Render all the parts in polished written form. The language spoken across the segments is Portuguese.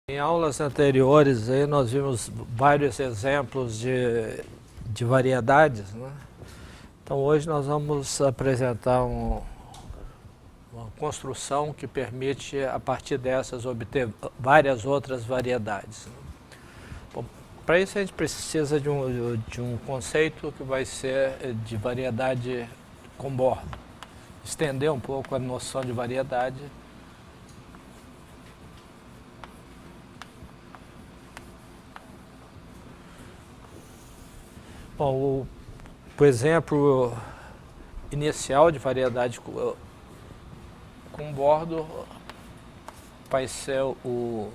Em aulas anteriores aí nós vimos vários exemplos de variedades, né? Então hoje nós vamos apresentar uma construção que permite, a partir dessas, obter várias outras variedades, né? Para isso a gente precisa de um conceito que vai ser de variedade com bordo. Estender um pouco a noção de variedade. Bom, o exemplo inicial de variedade com bordo vai ser o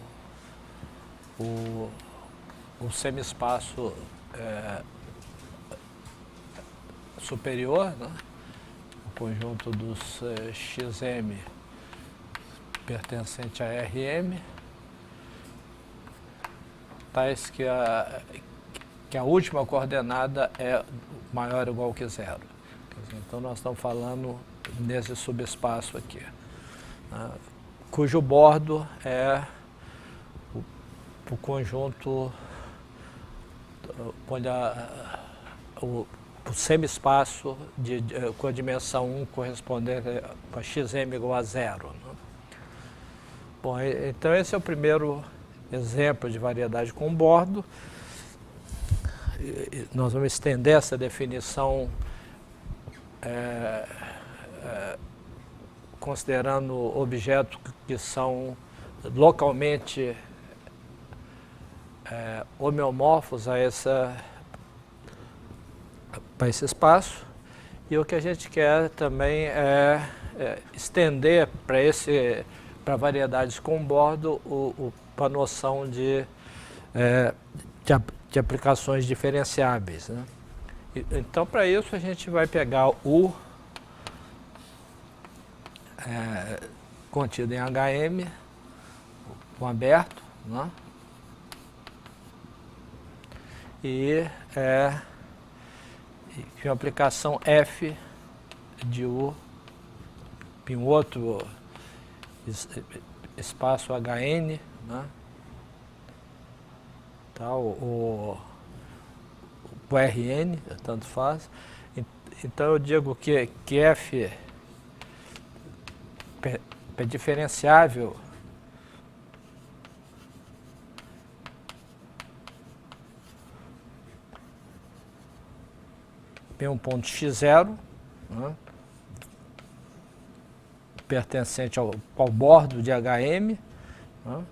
semi-espaço superior, né? O conjunto dos xm pertencente a Rm, tais que a última coordenada é maior ou igual que zero. Então nós estamos falando nesse subespaço aqui, né, cujo bordo é o conjunto onde o semi-espaço com a dimensão 1 correspondente a xm igual a zero, né? Bom, então esse é o primeiro exemplo de variedade com bordo. Nós vamos estender essa definição considerando objetos que são localmente homeomorfos para esse espaço, e o que a gente quer também é estender para variedades com bordo a noção de aplicações diferenciáveis, né? Então, para isso, a gente vai pegar o contido em HM, o aberto, né? E uma aplicação F de U em outro espaço HN, né? Tá, o Rn, tanto faz. Então eu digo que F é diferenciável em um ponto x0, né, pertencente ao bordo de Hm, né,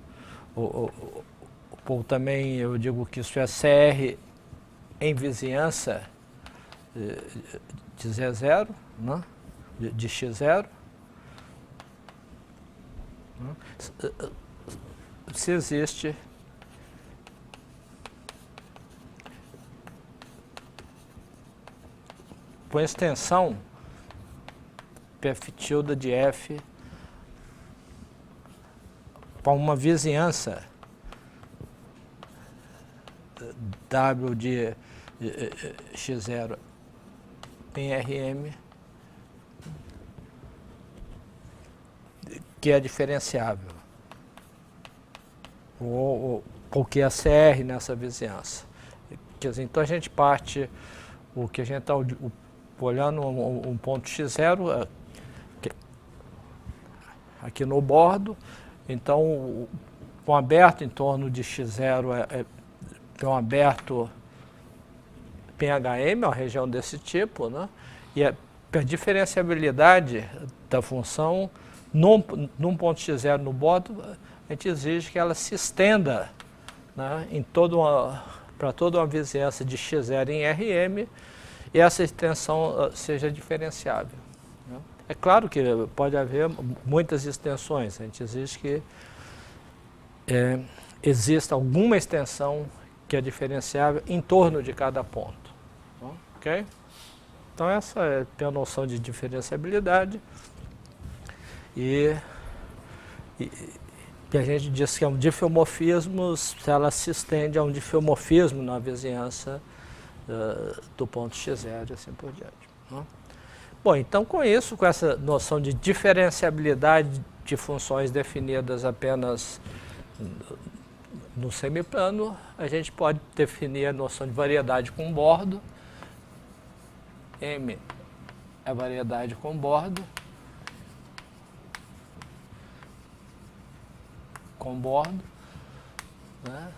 ou também eu digo que isso é CR em vizinhança de Z0, né, de x0. Né, se existe com extensão Pf tilde de F para uma vizinhança W de x0 em Rm, que é diferenciável, ou que é CR nessa vizinhança. Quer dizer, então a gente parte, o que a gente está olhando um ponto x0 aqui no bordo, então um aberto em torno de x0 é um aberto PHM, uma região desse tipo, né? E a diferenciabilidade da função num ponto x0 no bordo, a gente exige que ela se estenda, né, para toda uma vizinhança de x0 em Rm, e essa extensão seja diferenciável, né? É claro que pode haver muitas extensões, a gente exige que exista alguma extensão que é diferenciável em torno de cada ponto, ok? Então essa tem a noção de diferenciabilidade, e a gente diz que é um difeomorfismo se ela se estende a um difeomorfismo na vizinhança do ponto x0 e assim por diante, né? Bom, então com isso, com essa noção de diferenciabilidade de funções definidas apenas no semiplano, a gente pode definir a noção de variedade com bordo. M é a variedade com bordo. Né?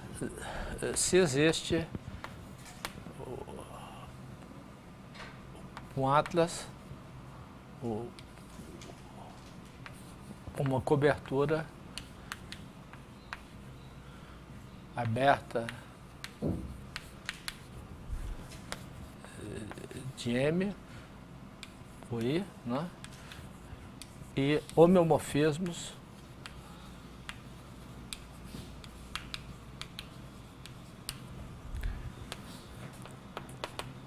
Se existe um atlas, uma cobertura aberta de M por I, né? E homeomorfismos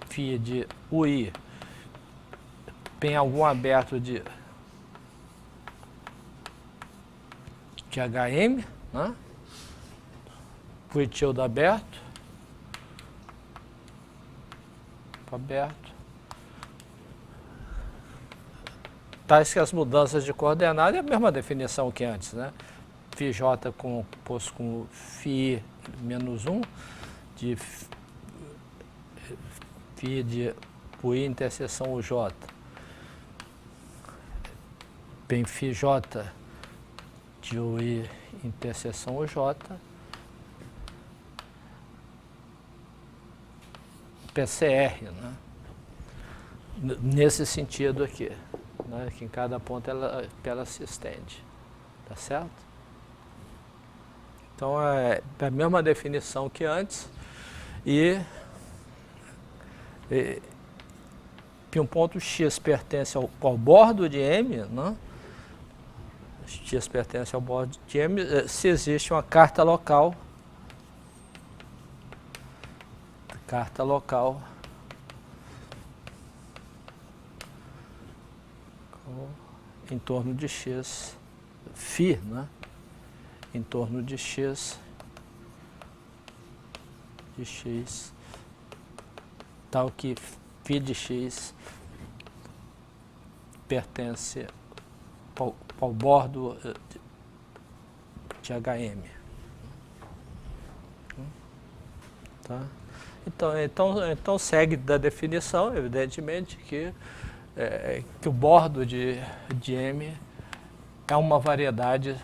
φ de UI tem algum aberto de HM, né? Por tilde aberto, tais que as mudanças de coordenada é a mesma definição que antes, né? Φj composto com φ menos 1, de φ de UI interseção UJ, bem φj de UI interseção UJ, PCR, né? Nesse sentido aqui, né? Que em cada ponto ela se estende, tá certo? Então é a mesma definição que antes e um ponto X pertence ao bordo de M, né? X pertence ao bordo de M se existe uma carta local em torno de X, φ, né? Em torno de X, tal que φ de X pertence ao bordo de HM. Tá? Então segue da definição, evidentemente, que o bordo de M é uma variedade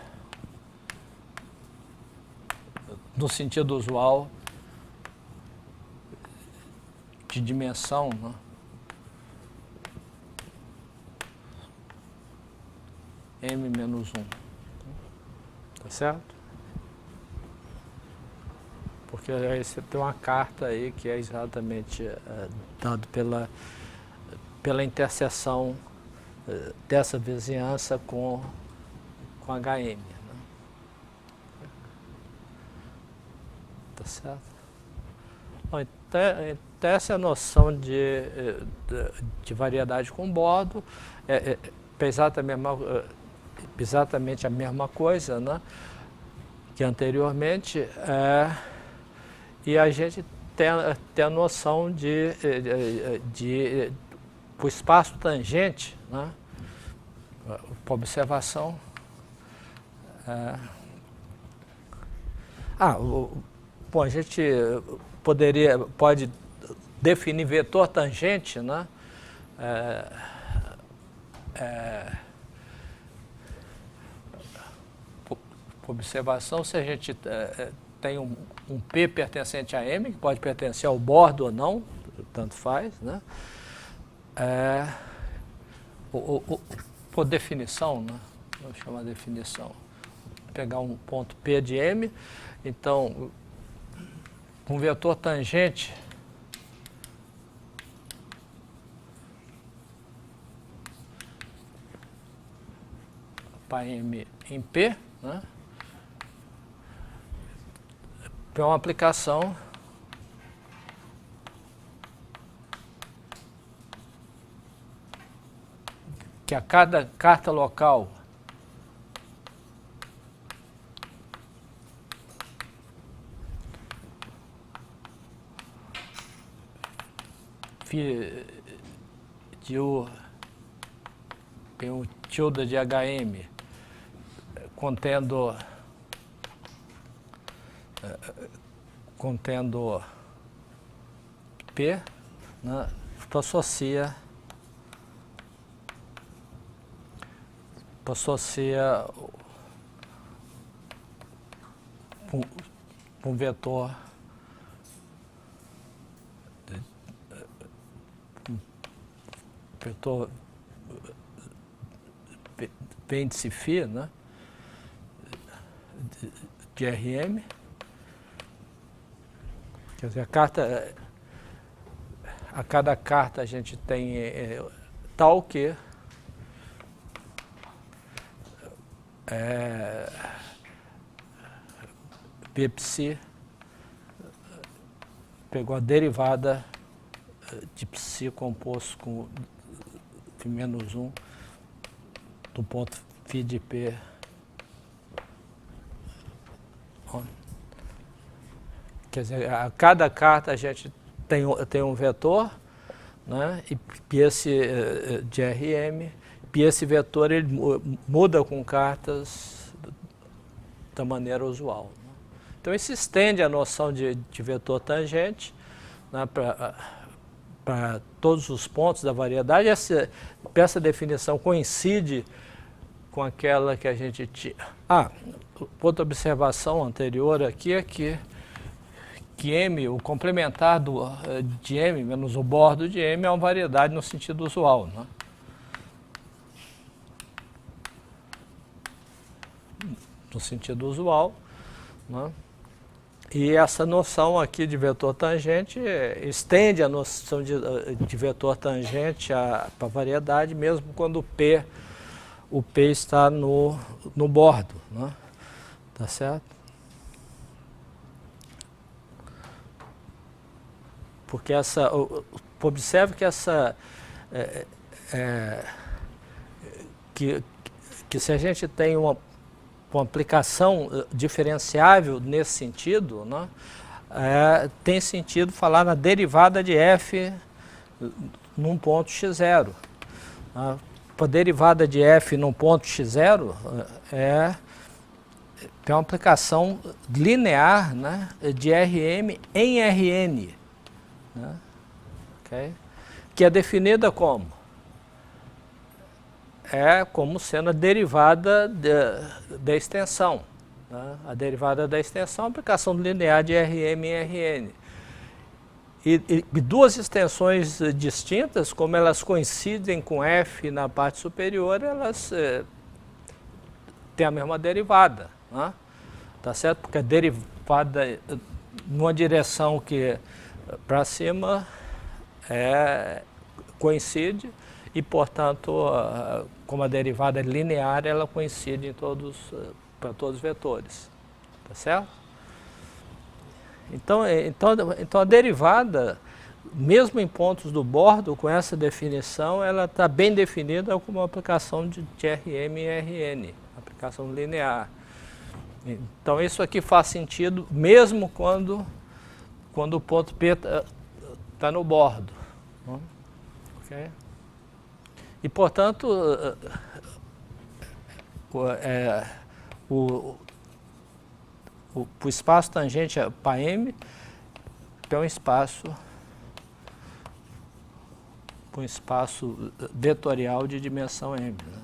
no sentido usual de dimensão, né? M menos 1. Tá certo? Porque aí você tem uma carta aí que é exatamente dado pela interseção dessa vizinhança com HM. Né? Tá certo? Bom, então essa é a noção de variedade com bordo, é exatamente a mesma coisa, né, que anteriormente, e a gente tem a noção de o espaço tangente, né, para observação. Bom, a gente pode definir vetor tangente, né? Observação, se a gente tem um P pertencente a M, que pode pertencer ao bordo ou não, tanto faz, né? Por definição, né? Vou chamar de definição. Vou pegar um ponto P de M, então, um vetor tangente para M em P, né? Para uma aplicação que a cada carta local de U tem um tilde de HM contendo contendo P, né, tu associa um vetor índice φ, né, de Rm. Quer dizer, a cada carta a gente tem tal que P psi pegou a derivada de psi composto com φ menos 1 do ponto φ de P. Quer dizer, a cada carta a gente tem um vetor, né, e esse de Rm, e esse vetor ele muda com cartas da maneira usual. Então isso estende a noção de vetor tangente, né, para todos os pontos da variedade. Essa definição coincide com aquela que a gente tinha. Outra observação anterior aqui é que M, o complementar de M menos o bordo de M é uma variedade no sentido usual, né? No sentido usual, né? E essa noção aqui de vetor tangente estende a noção de vetor tangente para a variedade, mesmo quando o P está no bordo, né? Tá certo? Porque observe que que se a gente tem uma aplicação diferenciável nesse sentido, né, tem sentido falar na derivada de f num ponto x0. Né? A derivada de f num ponto x0 tem uma aplicação linear, né, de Rm em Rn. Né? Okay? Que é definida como? Como sendo a derivada da extensão. Né? A derivada da extensão é a aplicação linear de Rm em Rn. E duas extensões distintas, como elas coincidem com f na parte superior, elas têm a mesma derivada. Né? Tá certo? Porque a derivada numa direção que para cima coincide e, portanto, como a derivada é linear, ela coincide para todos os vetores. Tá certo? Então a derivada, mesmo em pontos do bordo, com essa definição, ela está bem definida como uma aplicação de Rm e Rn, aplicação linear. Então isso aqui faz sentido mesmo quando o ponto P está no bordo. Okay? E, portanto, o espaço tangente para M é um espaço vetorial de dimensão M. Né?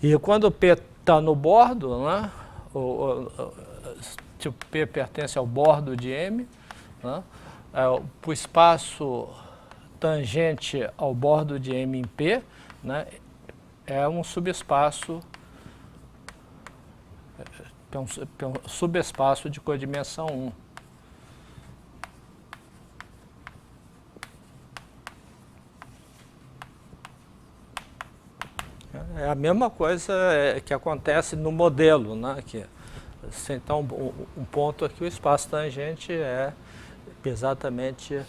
E quando o P está no bordo, né, se o P pertence ao bordo de M, né, o espaço tangente ao bordo de M em P, né, é um subespaço, subespaço de codimensão 1. É a mesma coisa que acontece no modelo, né? Então, um ponto aqui, o espaço tangente é exatamente,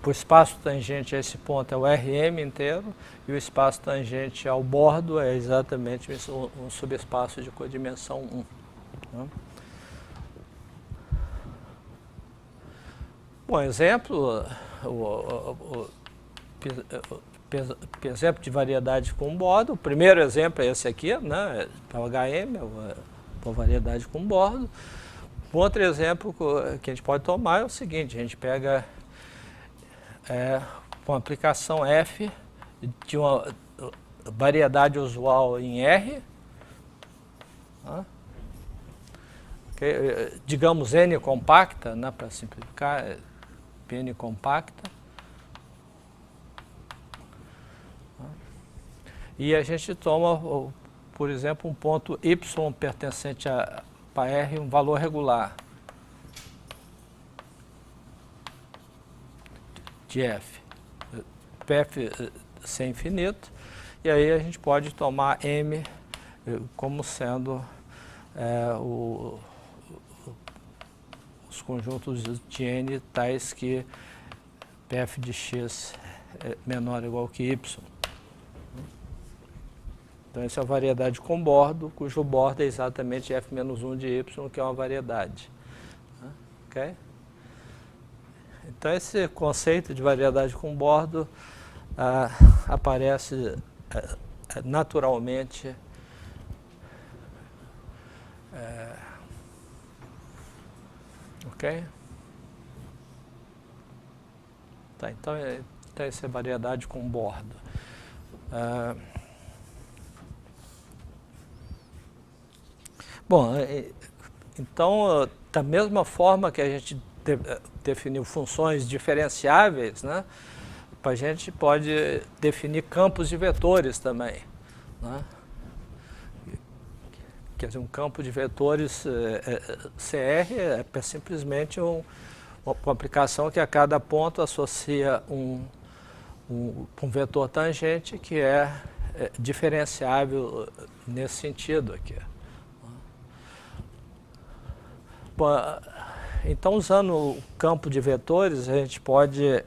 o espaço tangente a esse ponto é o Rm inteiro, e o espaço tangente ao bordo é exatamente um subespaço de codimensão 1. Né? Bom, exemplo, exemplo de variedade com bordo. O primeiro exemplo é esse aqui, né? É o HM, a variedade com bordo. Um outro exemplo que a gente pode tomar é o seguinte: a gente pega uma aplicação F de uma variedade usual em R, tá? Okay? Digamos N compacta, né, para simplificar, N compacta. E a gente toma, por exemplo, um ponto Y pertencente para R, um valor regular de F. PF ser infinito, e aí a gente pode tomar M como sendo os conjuntos de N tais que PF de X é menor ou igual que Y. Então essa é a variedade com bordo, cujo bordo é exatamente F-1 de Y, que é uma variedade. Okay? Então esse conceito de variedade com bordo aparece naturalmente ok? Tá, então essa é variedade com bordo. Bom, então, da mesma forma que a gente definiu funções diferenciáveis, né, a gente pode definir campos de vetores também, né? Quer dizer, um campo de vetores CR é simplesmente uma aplicação que a cada ponto associa um vetor tangente que é diferenciável nesse sentido aqui. Bom, então, usando o campo de vetores, a gente pode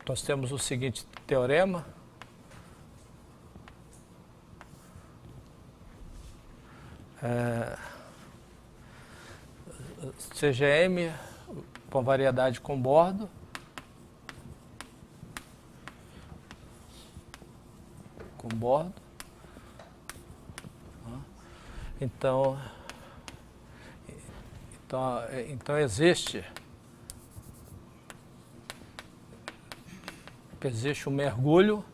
nós temos o seguinte teorema. CGM com variedade com bordo. Com bordo. Então existe um mergulho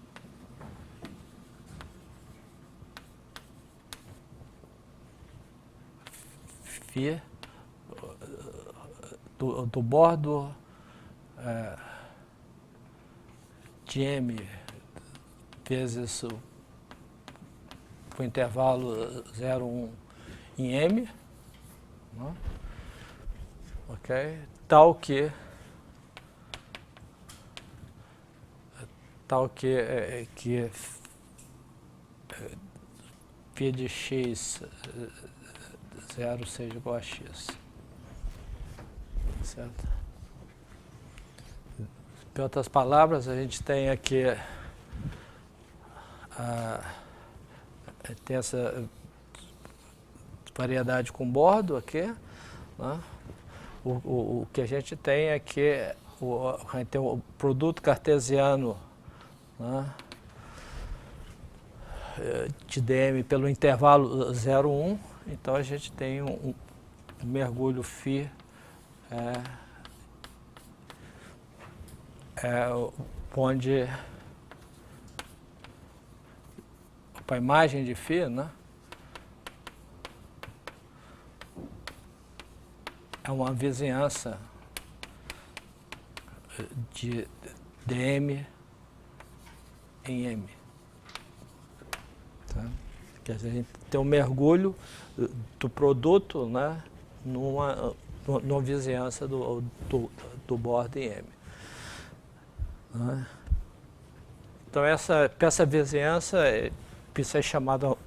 φ do bordo de M vezes o intervalo 0, 1 em M, né? Ok? Tal que φ de x 0 seja igual a x. Certo? Em outras palavras, a gente tem aqui tem essa variedade com bordo aqui, né? O que a gente tem é que a gente tem o produto cartesiano, né, de dm pelo intervalo 0, 1, então a gente tem um mergulho φ onde a imagem de φ, né, é uma vizinhança de dm em M. Tá? Quer dizer, a gente tem um mergulho do produto, né, numa vizinhança do bordo em M. Né? Então essa vizinhança precisa ser chamada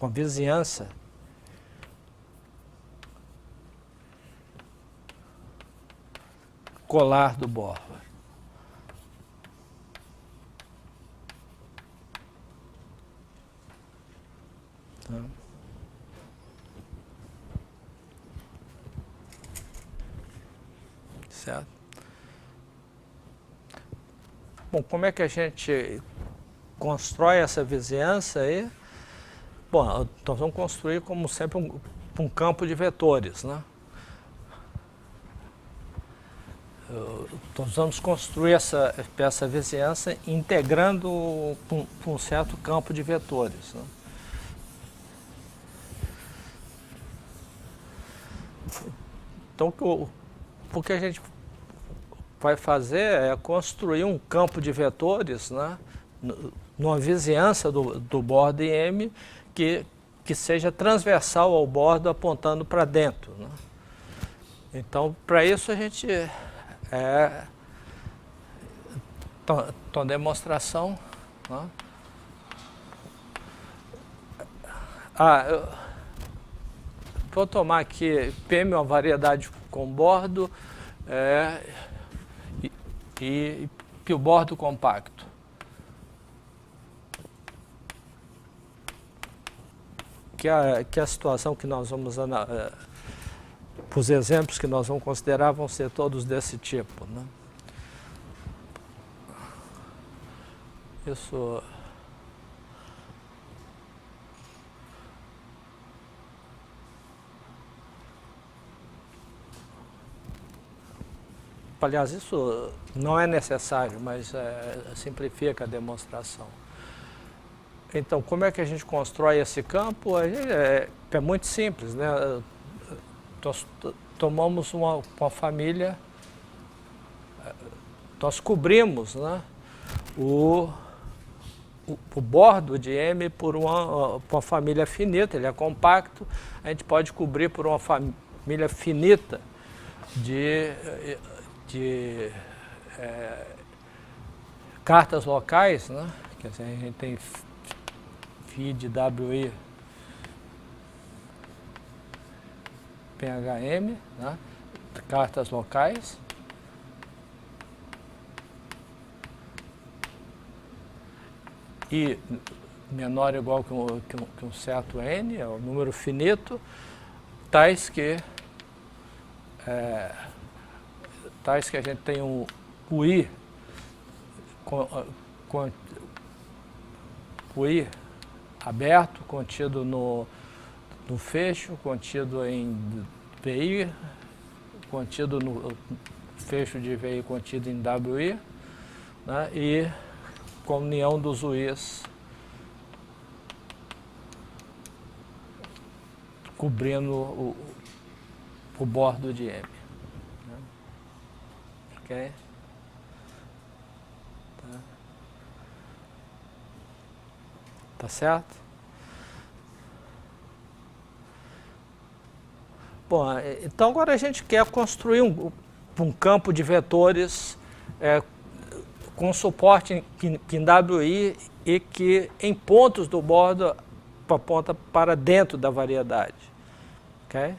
uma vizinhança colar do bordo. Tá? certo? Bom, como é que a gente constrói essa vizinhança aí? Bom, nós vamos construir, como sempre, um campo de vetores, né? Nós vamos construir essa vizinhança integrando um certo campo de vetores, né? Então, o que a gente vai fazer é construir um campo de vetores, né, numa vizinhança do bordo M que seja transversal ao bordo apontando para dentro, né? Então, para isso a gente demonstração, né? Vou tomar aqui PM é uma variedade com bordo e o bordo compacto. Que é a situação que nós vamos os exemplos que nós vamos considerar vão ser todos desse tipo, né? Isso. Aliás, isso não é necessário, mas simplifica a demonstração. Então, como é que a gente constrói esse campo? É muito simples, né? Nós tomamos uma família, nós cobrimos, né, o bordo de M por uma família finita, ele é compacto, a gente pode cobrir por uma família finita de cartas locais, né? Quer dizer, a gente tem feed WI PHM, né? Cartas locais. I menor ou igual que um certo N, é o número finito, tais que a gente tem o I o I aberto, contido no fecho, contido em VI, contido no fecho de VI contido em WI, né? E com união dos UIs cobrindo o bordo de M. Né? Ok? Tá certo? Bom, então agora a gente quer construir um campo de vetores com suporte em WI e que em pontos do bordo aponta para dentro da variedade. Okay?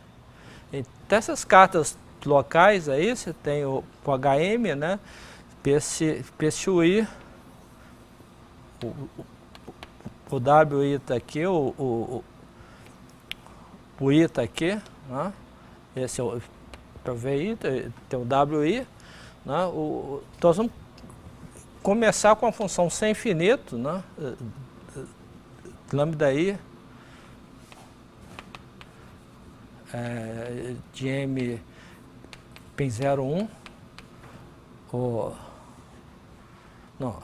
Então essas cartas locais aí, você tem o HM, né? PSUI, o WI está aqui, o I está aqui, né? Esse é o VI, tem o WI, né? Nós vamos começar com a função sem infinito, né? Lambda I de M PIN 01, não,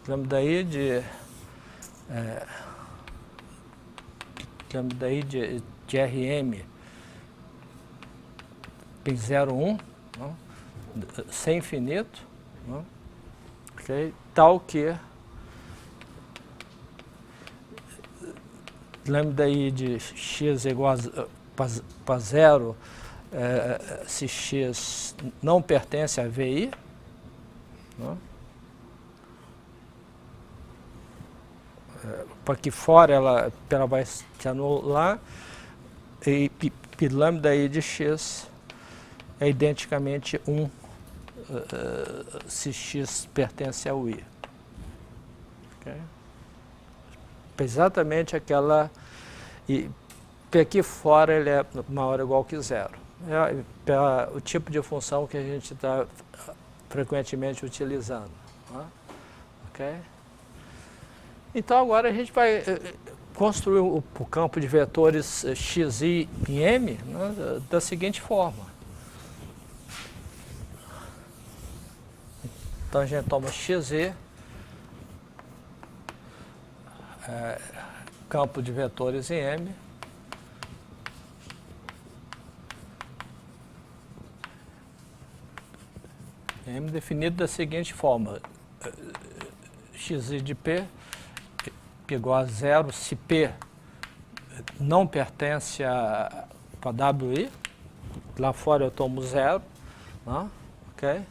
lambda I de lambda I de RM PIN 01, né? Sem infinito, né? Okay? Tal que lambda I de x igual a 0 se x não pertence a VI, né? Para que fora ela vai se anular, e lambda I de x é identicamente 1 se x pertence ao I. Okay? Exatamente aquela... E aqui fora ele é maior ou igual que 0. É o tipo de função que a gente está frequentemente utilizando. Né? Okay? Então agora a gente vai construir o campo de vetores xi em M, né, da seguinte forma. Então a gente toma xz, campo de vetores em M, M definido da seguinte forma, xi de P igual a zero se P não pertence a WI, lá fora eu tomo zero, né? Okay?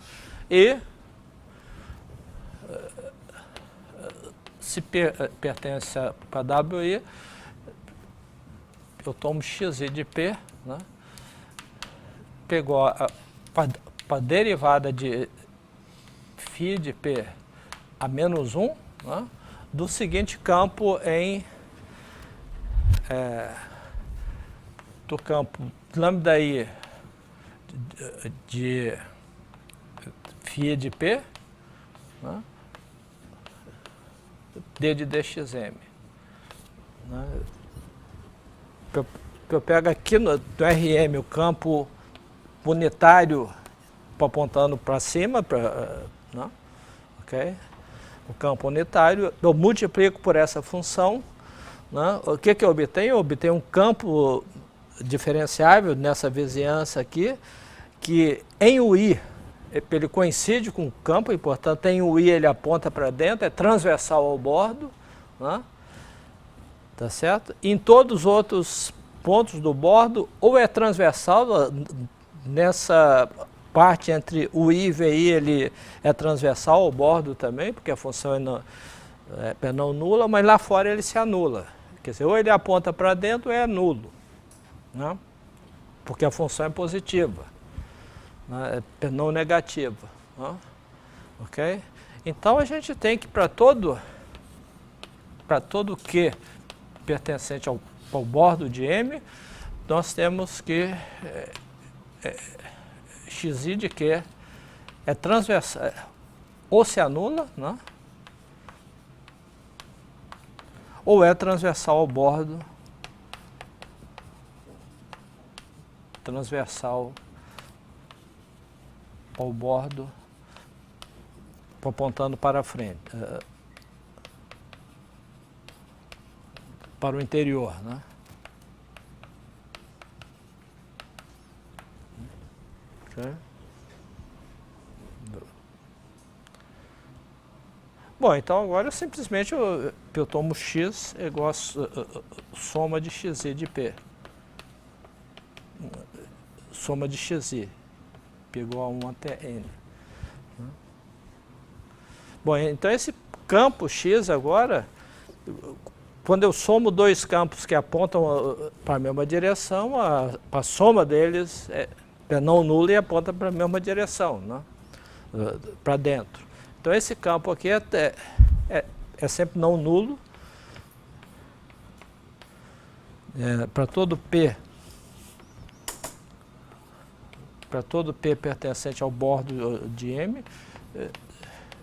E se P pertence a WI, eu tomo xi de P, né? Pegou para a derivada de φ de P a menos 1, né? Do seguinte campo do campo lambda I de φ de P, né? D de dxm. Né? Eu pego aqui no RM o campo unitário apontando para cima, né? Okay? O campo unitário, eu multiplico por essa função, né? O que eu obtenho? Eu obtenho um campo diferenciável nessa vizinhança aqui, que em UI ele coincide com o campo, e portanto em UI ele aponta para dentro, é transversal ao bordo, né? Tá certo? Em todos os outros pontos do bordo, ou é transversal, nessa parte entre UI e VI ele é transversal ao bordo também, porque a função é não nula, mas lá fora ele se anula. Quer dizer, ou ele aponta para dentro ou é nulo, né? Porque a função é positiva, né? É não negativa. Né? Okay? Então a gente tem que, para todo Q pertencente ao bordo de M, nós temos que xi de Q é transversal, ou se anula, né? Ou é transversal ao bordo, apontando para frente, para o interior, né? Okay. Bom, então agora simplesmente eu tomo x igual a soma de xi de P. Soma de xi, P igual a 1 até n. Bom, então esse campo x agora, quando eu somo dois campos que apontam para a mesma direção, a soma deles é não nula e aponta para a mesma direção, né? Para dentro. Então esse campo aqui é sempre não nulo, para todo P pertencente ao bordo de M,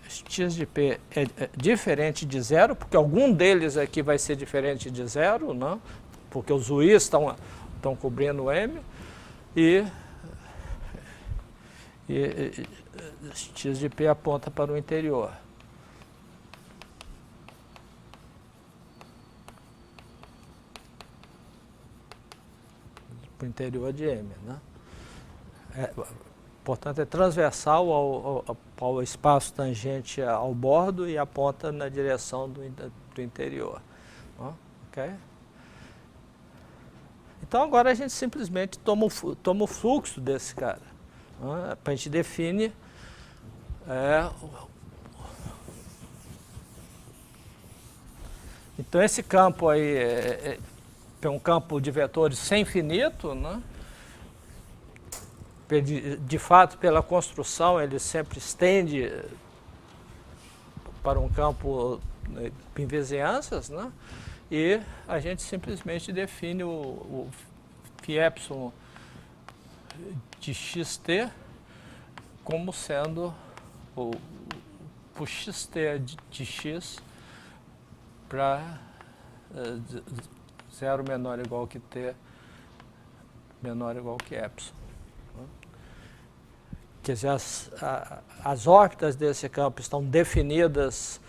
x de P é diferente de zero, porque algum deles aqui vai ser diferente de zero, né? Porque os UIs estão cobrindo M, e x de P aponta para o interior. Para o interior de M, né? Portanto, é transversal ao espaço tangente ao bordo e aponta na direção do interior. Okay? Então, agora a gente simplesmente toma o fluxo desse cara. A gente define então esse campo aí é um campo de vetores sem finito, né? De fato, pela construção, ele sempre estende para um campo em vizinhanças, né? E a gente simplesmente define o φ epsilon de xt como sendo o xt de x para 0 menor ou igual que t menor ou igual que epsilon. Quer dizer, as órbitas desse campo estão definidas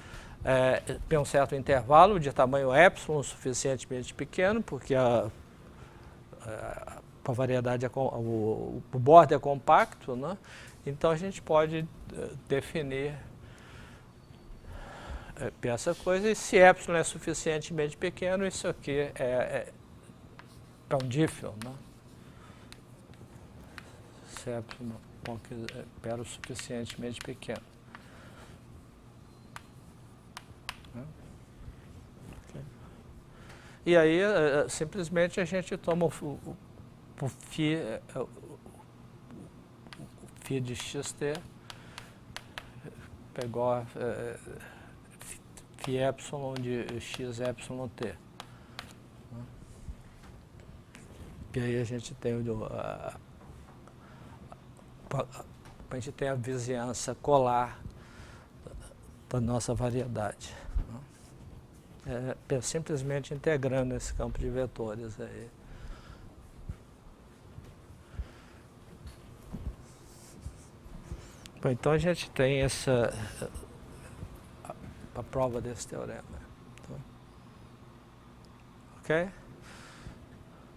por um certo intervalo de tamanho epsilon suficientemente pequeno, porque a variedade, o bordo é compacto, né? Então a gente pode definir essa coisa, e se epsilon é suficientemente pequeno, isso aqui é um dífilo, né? Se epsilon é o suficientemente pequeno. Okay. E aí, simplesmente, a gente toma o φ de xt, pegou φ epsilon de x epsilon t. E aí a gente tem a gente tem a vizinhança colar da nossa variedade. Simplesmente integrando esse campo de vetores aí. Bom, então a gente tem a prova desse teorema. Então, ok?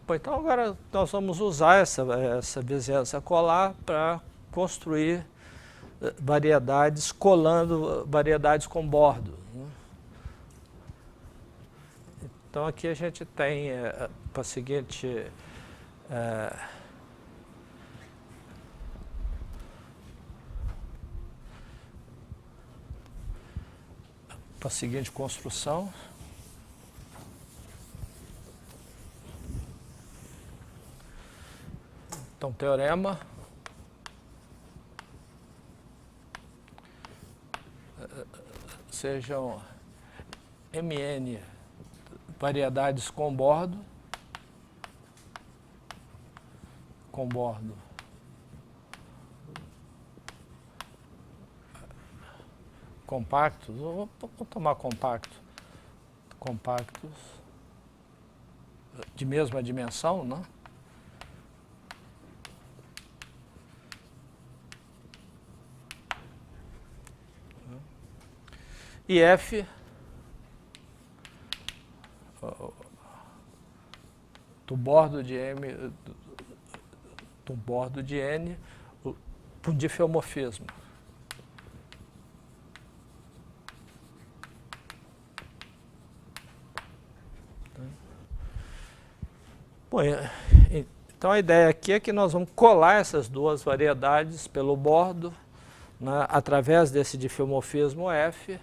Bom, então agora nós vamos usar essa vizinhança colar para construir variedades, colando variedades com bordo. Então aqui a gente tem para a seguinte construção. Então, teorema sejam Mn variedades com bordo compactos, vou tomar compactos de mesma dimensão, né? E F do bordo de M, do bordo de N, por difeomorfismo. Bom, então a ideia aqui é que nós vamos colar essas duas variedades pelo bordo, né, através desse difeomorfismo F,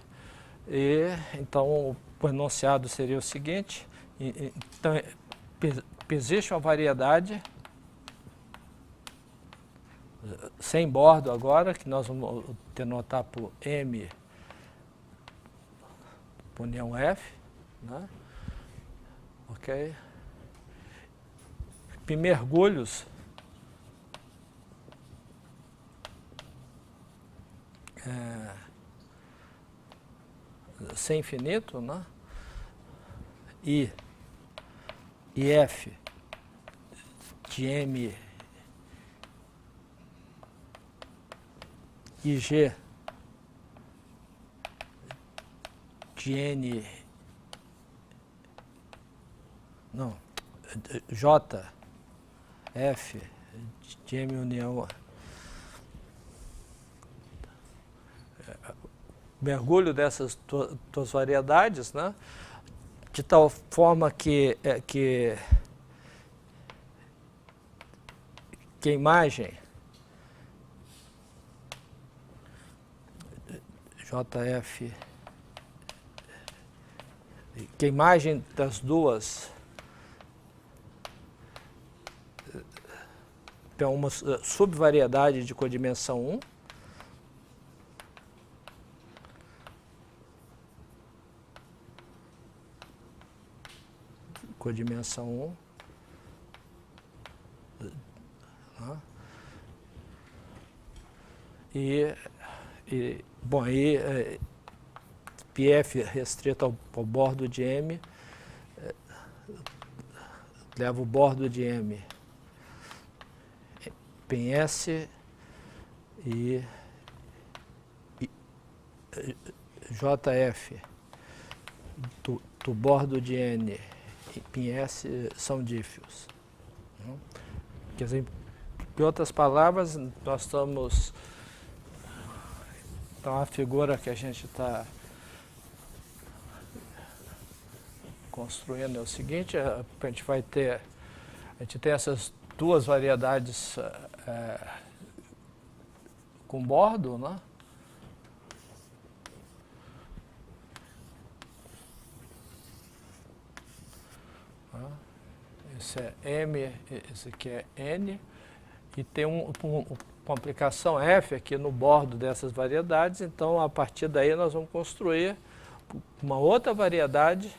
e então o enunciado seria o seguinte: então, existe uma variedade sem bordo agora, que nós vamos denotar por M união F, né? Ok? Mergulhos sem infinito, né? E F de M e G de N, não, J F de M união mergulho dessas duas variedades, né? De tal forma que a imagem JF, que a imagem das duas é uma subvariedade de codimensão 1, codimensão 1, Bom, aí PF restrito ao bordo de M, leva o bordo de M, PS e JF do bordo de N e PS são dífios. Quer dizer, em outras palavras, nós estamos... Então, a figura que a gente está construindo é o seguinte: a gente vai ter... A gente tem essas duas variedades com bordo, né? Esse é M, esse aqui é N, e tem uma aplicação F aqui no bordo dessas variedades. Então, a partir daí, nós vamos construir uma outra variedade,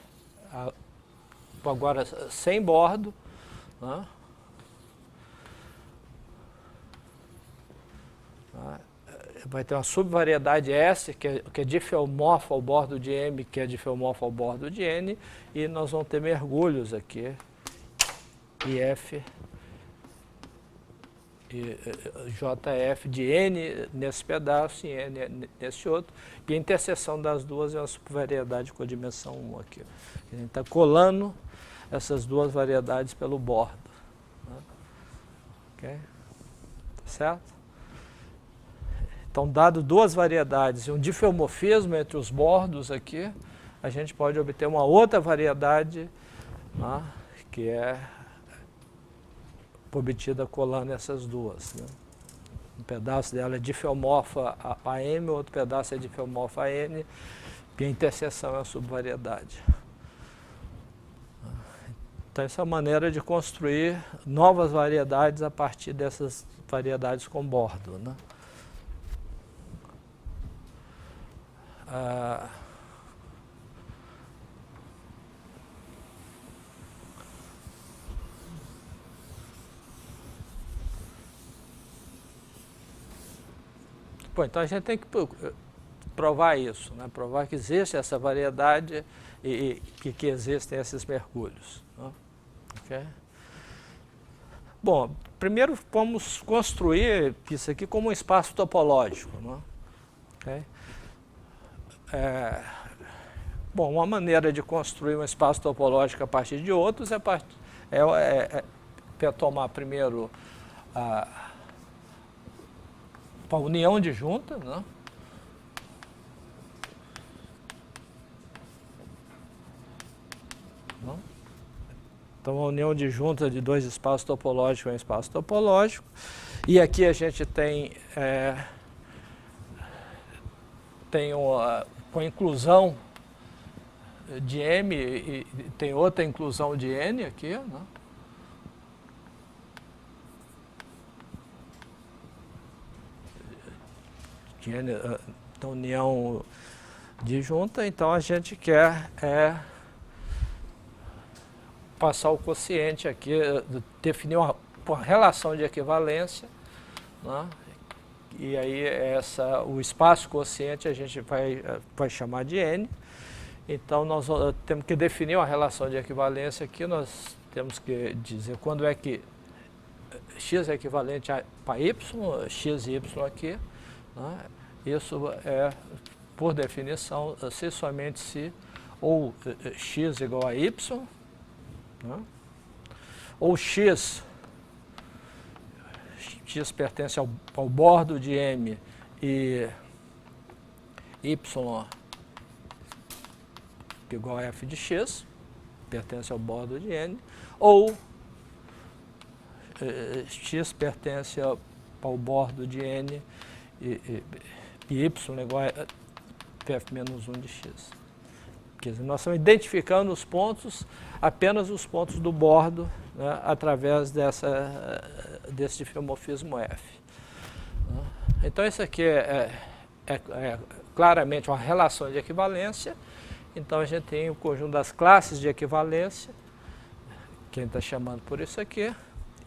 agora sem bordo, né? Vai ter uma subvariedade S, que é difeomorfa ao bordo de M, que é difeomorfa ao bordo de N, e nós vamos ter mergulhos aqui, IF e JF de N nesse pedaço e N nesse outro, e a interseção das duas é uma subvariedade com a dimensão 1 aqui. A gente está colando essas duas variedades pelo bordo. Né? Ok? Tá certo? Então, dado duas variedades e um difeomorfismo entre os bordos aqui, a gente pode obter uma outra variedade, né, que é obtida colando essas duas. Né? Um pedaço dela é difeomorfa a M, outro pedaço é difeomorfa a N, e a interseção é a subvariedade. Então, essa é a maneira de construir novas variedades a partir dessas variedades com bordo. Né? Bom, então a gente tem que provar isso, né? Provar que existe essa variedade e que existem esses mergulhos. Né? Okay? Bom, primeiro vamos construir isso aqui como um espaço topológico. Né? Okay? Bom, uma maneira de construir um espaço topológico a partir de outros é tomar primeiro a união disjunta, né? Então, a união disjunta de dois espaços topológicos é um espaço topológico. E aqui a gente tem com a inclusão de M e tem outra inclusão de N aqui, né? De N, então, união disjunta, então a gente quer passar o quociente aqui, definir uma relação de equivalência, né? E aí o espaço quociente a gente vai chamar de N. Então, nós temos que definir uma relação de equivalência aqui, nós temos que dizer quando é que x é equivalente para y, x e y aqui. Né? Isso é, por definição, se somente se ou x igual a y, né? Ou x pertence ao bordo de M e y igual a f de x, pertence ao bordo de N, ou x pertence ao bordo de N e y igual a pf menos 1 de x. Quer dizer, nós estamos identificando os pontos, apenas os pontos do bordo, né, através desse difeomorfismo F. Então, isso aqui é claramente uma relação de equivalência. Então, a gente tem o conjunto das classes de equivalência, que a gente está chamando por isso aqui,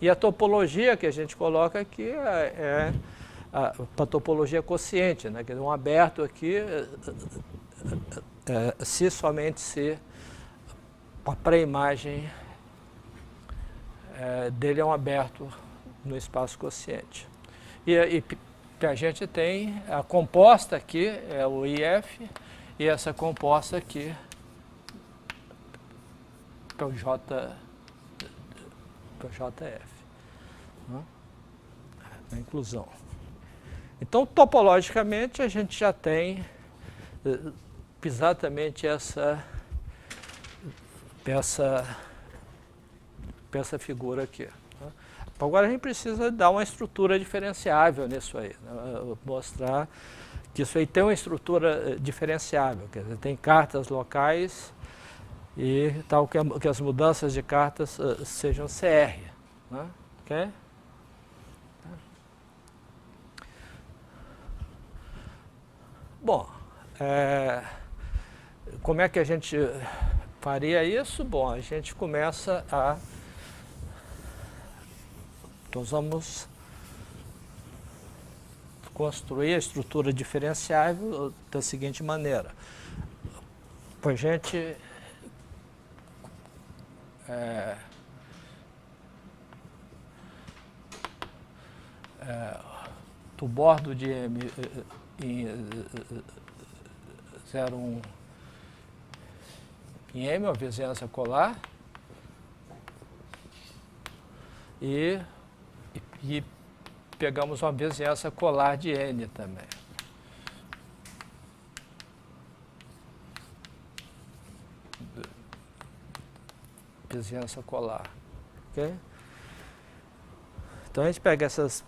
e a topologia que a gente coloca aqui é para topologia quociente, né? Quer dizer, um aberto aqui, se somente se a pré-imagem dele é um aberto no espaço quociente. E a gente tem a composta aqui, é o IF, e essa composta aqui, que é o JF, né? A inclusão. Então, topologicamente, a gente já tem exatamente essa figura aqui. Né? Agora, a gente precisa dar uma estrutura diferenciável nisso aí, né? Mostrar que isso aí tem uma estrutura diferenciável, quer dizer, tem cartas locais e tal que as mudanças de cartas sejam CR. Né? Okay? Bom, como é que a gente faria isso? Bom, a gente começa a... Nós vamos construir a estrutura diferenciável da seguinte maneira. A gente do bordo de M em 0,1 em M, a vizinhança colar, e pegamos uma vizinhança colar de N também. Vizinhança colar. Okay? Então a gente pega essas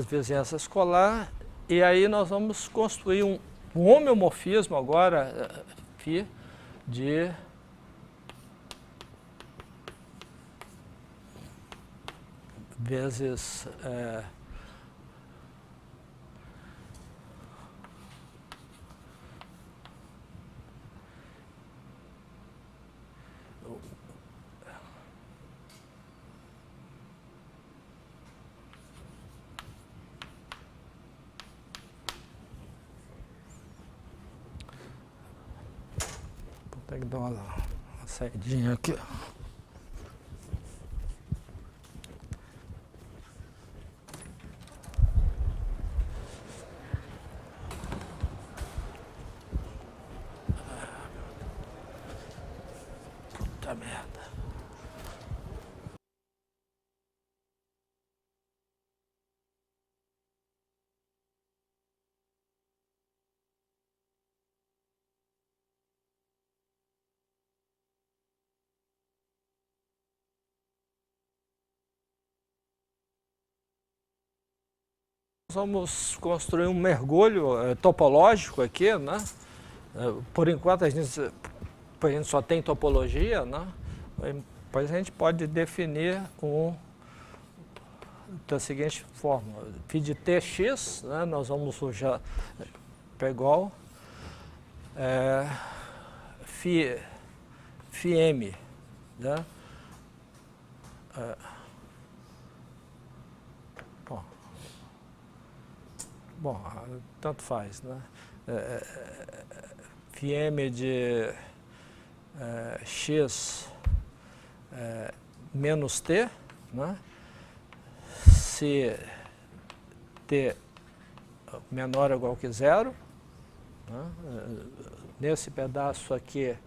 vizinhanças colar e aí nós vamos construir um homeomorfismo agora, φ, de vezes tem que dar uma saidinha aqui. Puta merda. Vamos construir um mergulho topológico aqui, né? Por enquanto a gente só tem topologia, né? Depois a gente pode definir da seguinte forma: φ de tx, né? Nós vamos usar igual φm, né? Bom, tanto faz, né? Φm de x menos t, né? Se t menor ou igual que zero, né? Nesse pedaço aqui,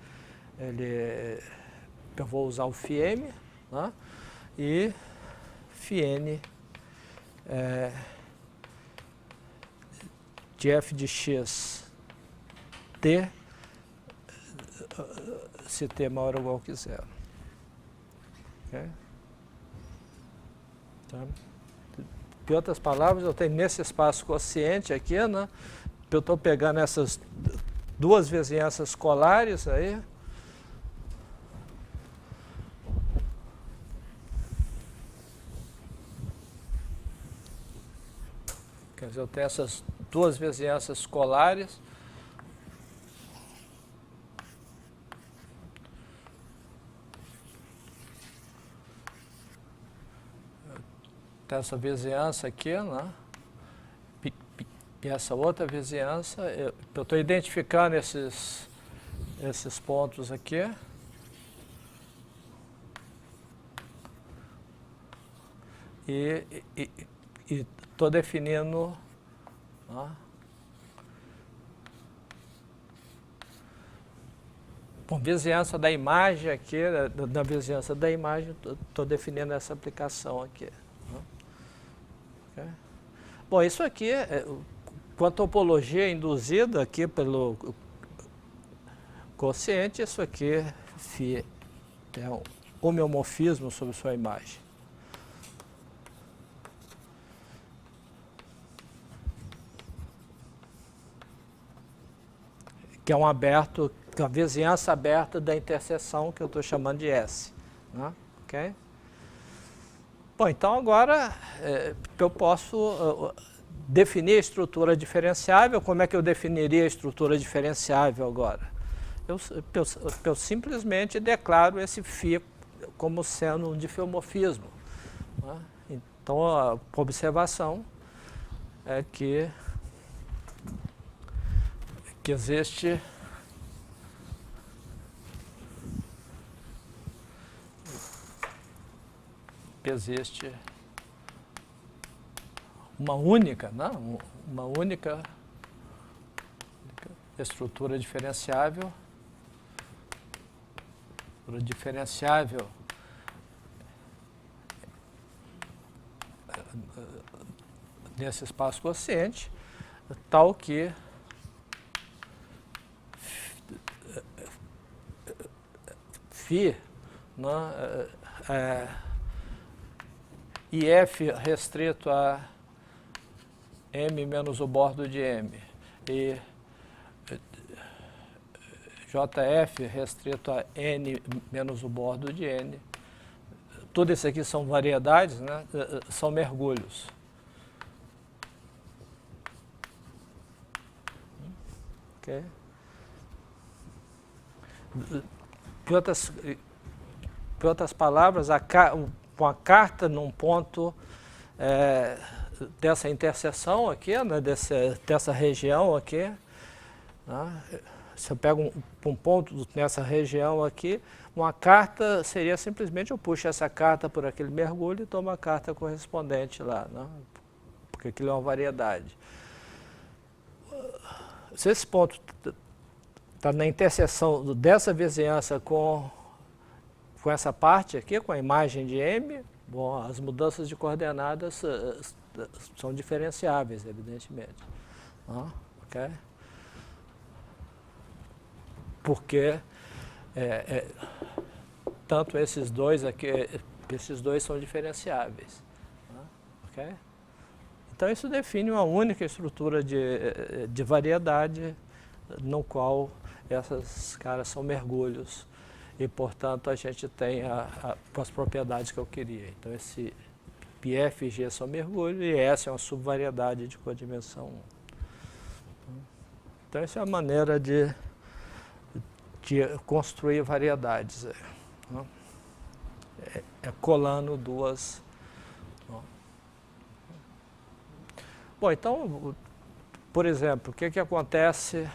eu vou usar o φm, né? E φn de f de x t, se t maior ou igual que zero. Okay? Tá? Em outras palavras, eu tenho nesse espaço quociente aqui, né? Eu estou pegando essas duas vizinhanças colares aí. Quer dizer, eu tenho essas duas vizinhanças colares. Tem essa vizinhança aqui, né? e essa outra vizinhança, eu estou identificando esses pontos aqui. E estou definindo, ó, com vizinhança da imagem aqui, na vizinhança da imagem, estou definindo essa aplicação aqui. Okay? Bom, isso aqui, com a topologia induzida aqui pelo quociente, isso aqui é um homeomorfismo sobre sua imagem. Que é uma vizinhança aberta da interseção que eu estou chamando de S. Né? Okay? Bom, então agora eu posso definir a estrutura diferenciável. Como é que eu definiria a estrutura diferenciável agora? Eu simplesmente declaro esse φ como sendo um diffeomorfismo. Né? Então a observação é que existe uma única, não? Uma única estrutura diferenciável. Nesse espaço quociente, tal que φ, né, IF restrito a M menos o bordo de M e JF restrito a N menos o bordo de N. Tudo isso aqui são variedades, né, são mergulhos. Okay. Por outras palavras, com a carta num ponto dessa interseção aqui, né, dessa região aqui, né, se eu pego um ponto nessa região aqui, uma carta seria simplesmente eu puxo essa carta por aquele mergulho e tomo a carta correspondente lá, né, porque aquilo é uma variedade. Se esse ponto está na interseção dessa vizinhança com essa parte aqui, com a imagem de M, bom, as mudanças de coordenadas são diferenciáveis, evidentemente. Okay? Porque tanto esses dois aqui, esses dois são diferenciáveis. Okay? Então isso define uma única estrutura de variedade no qual essas caras são mergulhos e, portanto, a gente tem as propriedades que eu queria. Então esse F e G são mergulhos e S é uma subvariedade de codimensão 1. Então essa é a maneira de construir variedades. Colando duas. Bom, então, por exemplo, o que acontece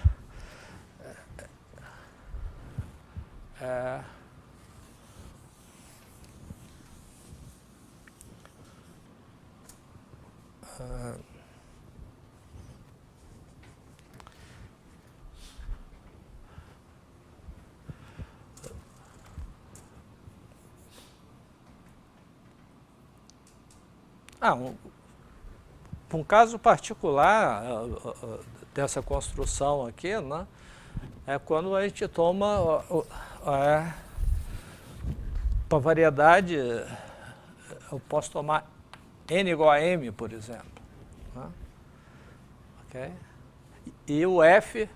um caso particular dessa construção aqui, né, é quando a gente toma para variedade, eu posso tomar N igual a M, por exemplo. Né? Okay? E o F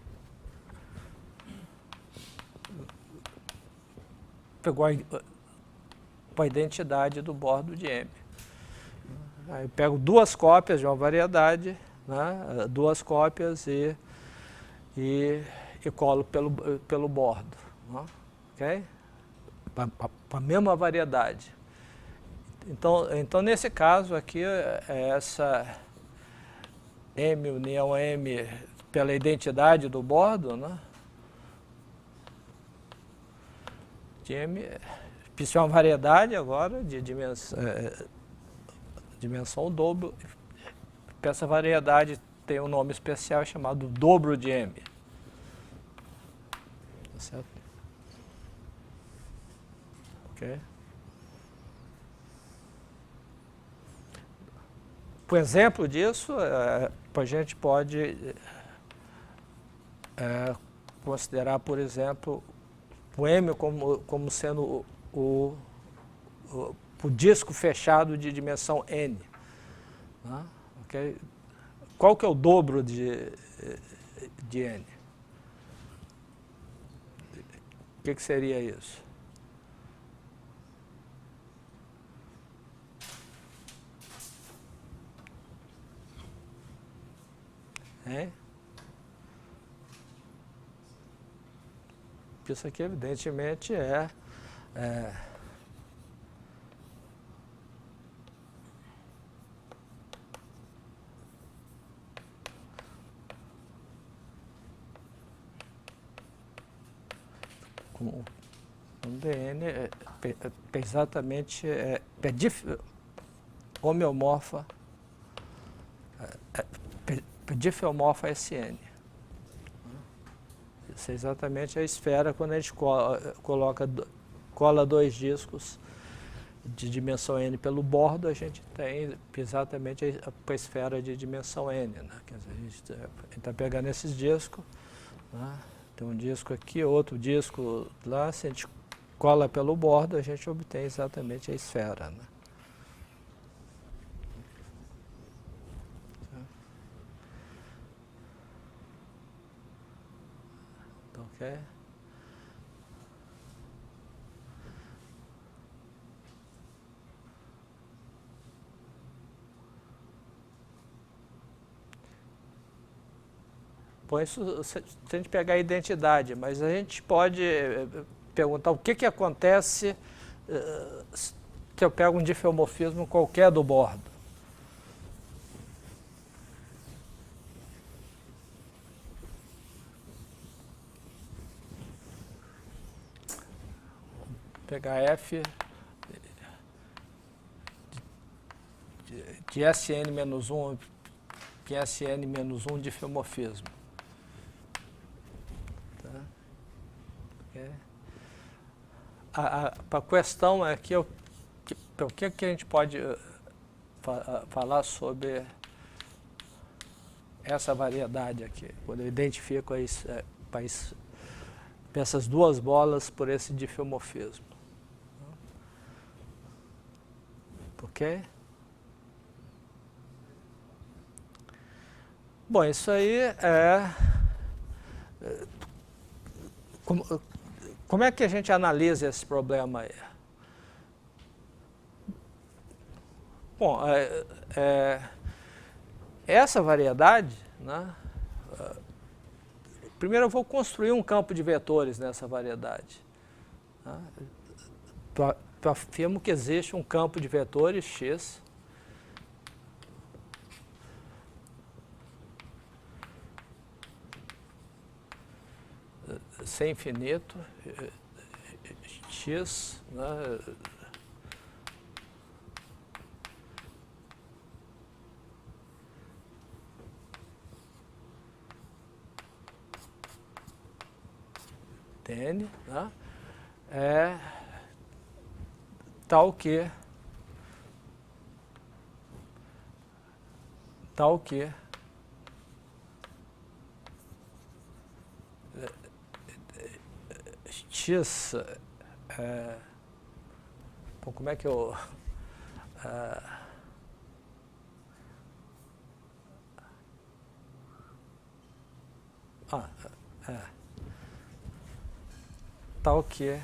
pegou a identidade do bordo de M. Aí eu pego duas cópias de uma variedade, né, duas cópias e colo pelo bordo. Né, okay? Para a mesma variedade. Então, nesse caso aqui, M união M pela identidade do bordo, né? De M, isso é uma variedade agora de dimensão dobro. Essa variedade tem um nome especial chamado dobro de M. Tá certo? Ok? Por exemplo disso, a gente pode considerar, por exemplo, o M como sendo o disco fechado de dimensão N. Né? Okay? Qual que é o dobro de N? O que seria isso? Hein? Isso aqui, evidentemente, um DN exatamente homeomorfa, diffeomorfa SN. Isso é exatamente a esfera quando a gente cola dois discos de dimensão N pelo bordo, a gente tem exatamente a esfera de dimensão N. Né? Quer dizer, a gente está pegando esses discos, né? Tem um disco aqui, outro disco lá, se a gente cola pelo bordo, a gente obtém exatamente a esfera. Né? Ok? Bom, isso se a gente pegar a identidade, mas a gente pode perguntar o que acontece se eu pego um difeomorfismo qualquer do bordo. Vou pegar F de Sn-1 em Sn-1 difeomorfismo. A questão aqui é o que a gente pode falar sobre essa variedade aqui, quando eu identifico essas duas bolas por esse difeomorfismo. Ok? Bom, isso aí como é que a gente analisa esse problema aí? Bom, essa variedade, né, primeiro eu vou construir um campo de vetores nessa variedade. Né, eu afirmo que existe um campo de vetores X C infinito, X, né, N, né, tal que X, bom, como é que eu tal que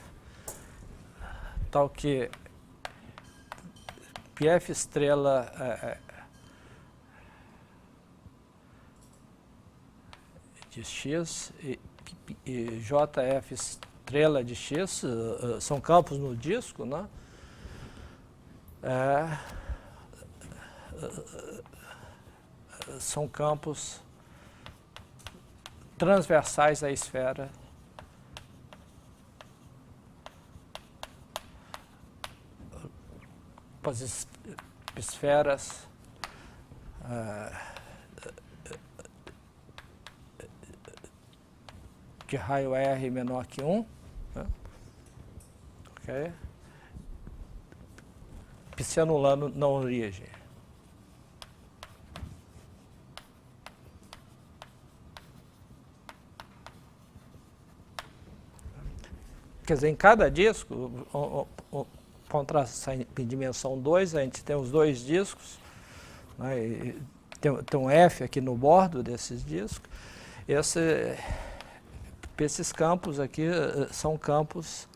Pf estrela de X e JF estrela de X são campos no disco, né? são campos transversais à esfera. As esferas de raio R menor que 1, né? Okay. Se anulando na origem. Quer dizer, em cada disco, em dimensão 2, a gente tem os dois discos, né, e tem um F aqui no bordo desses discos. Esses campos aqui são campos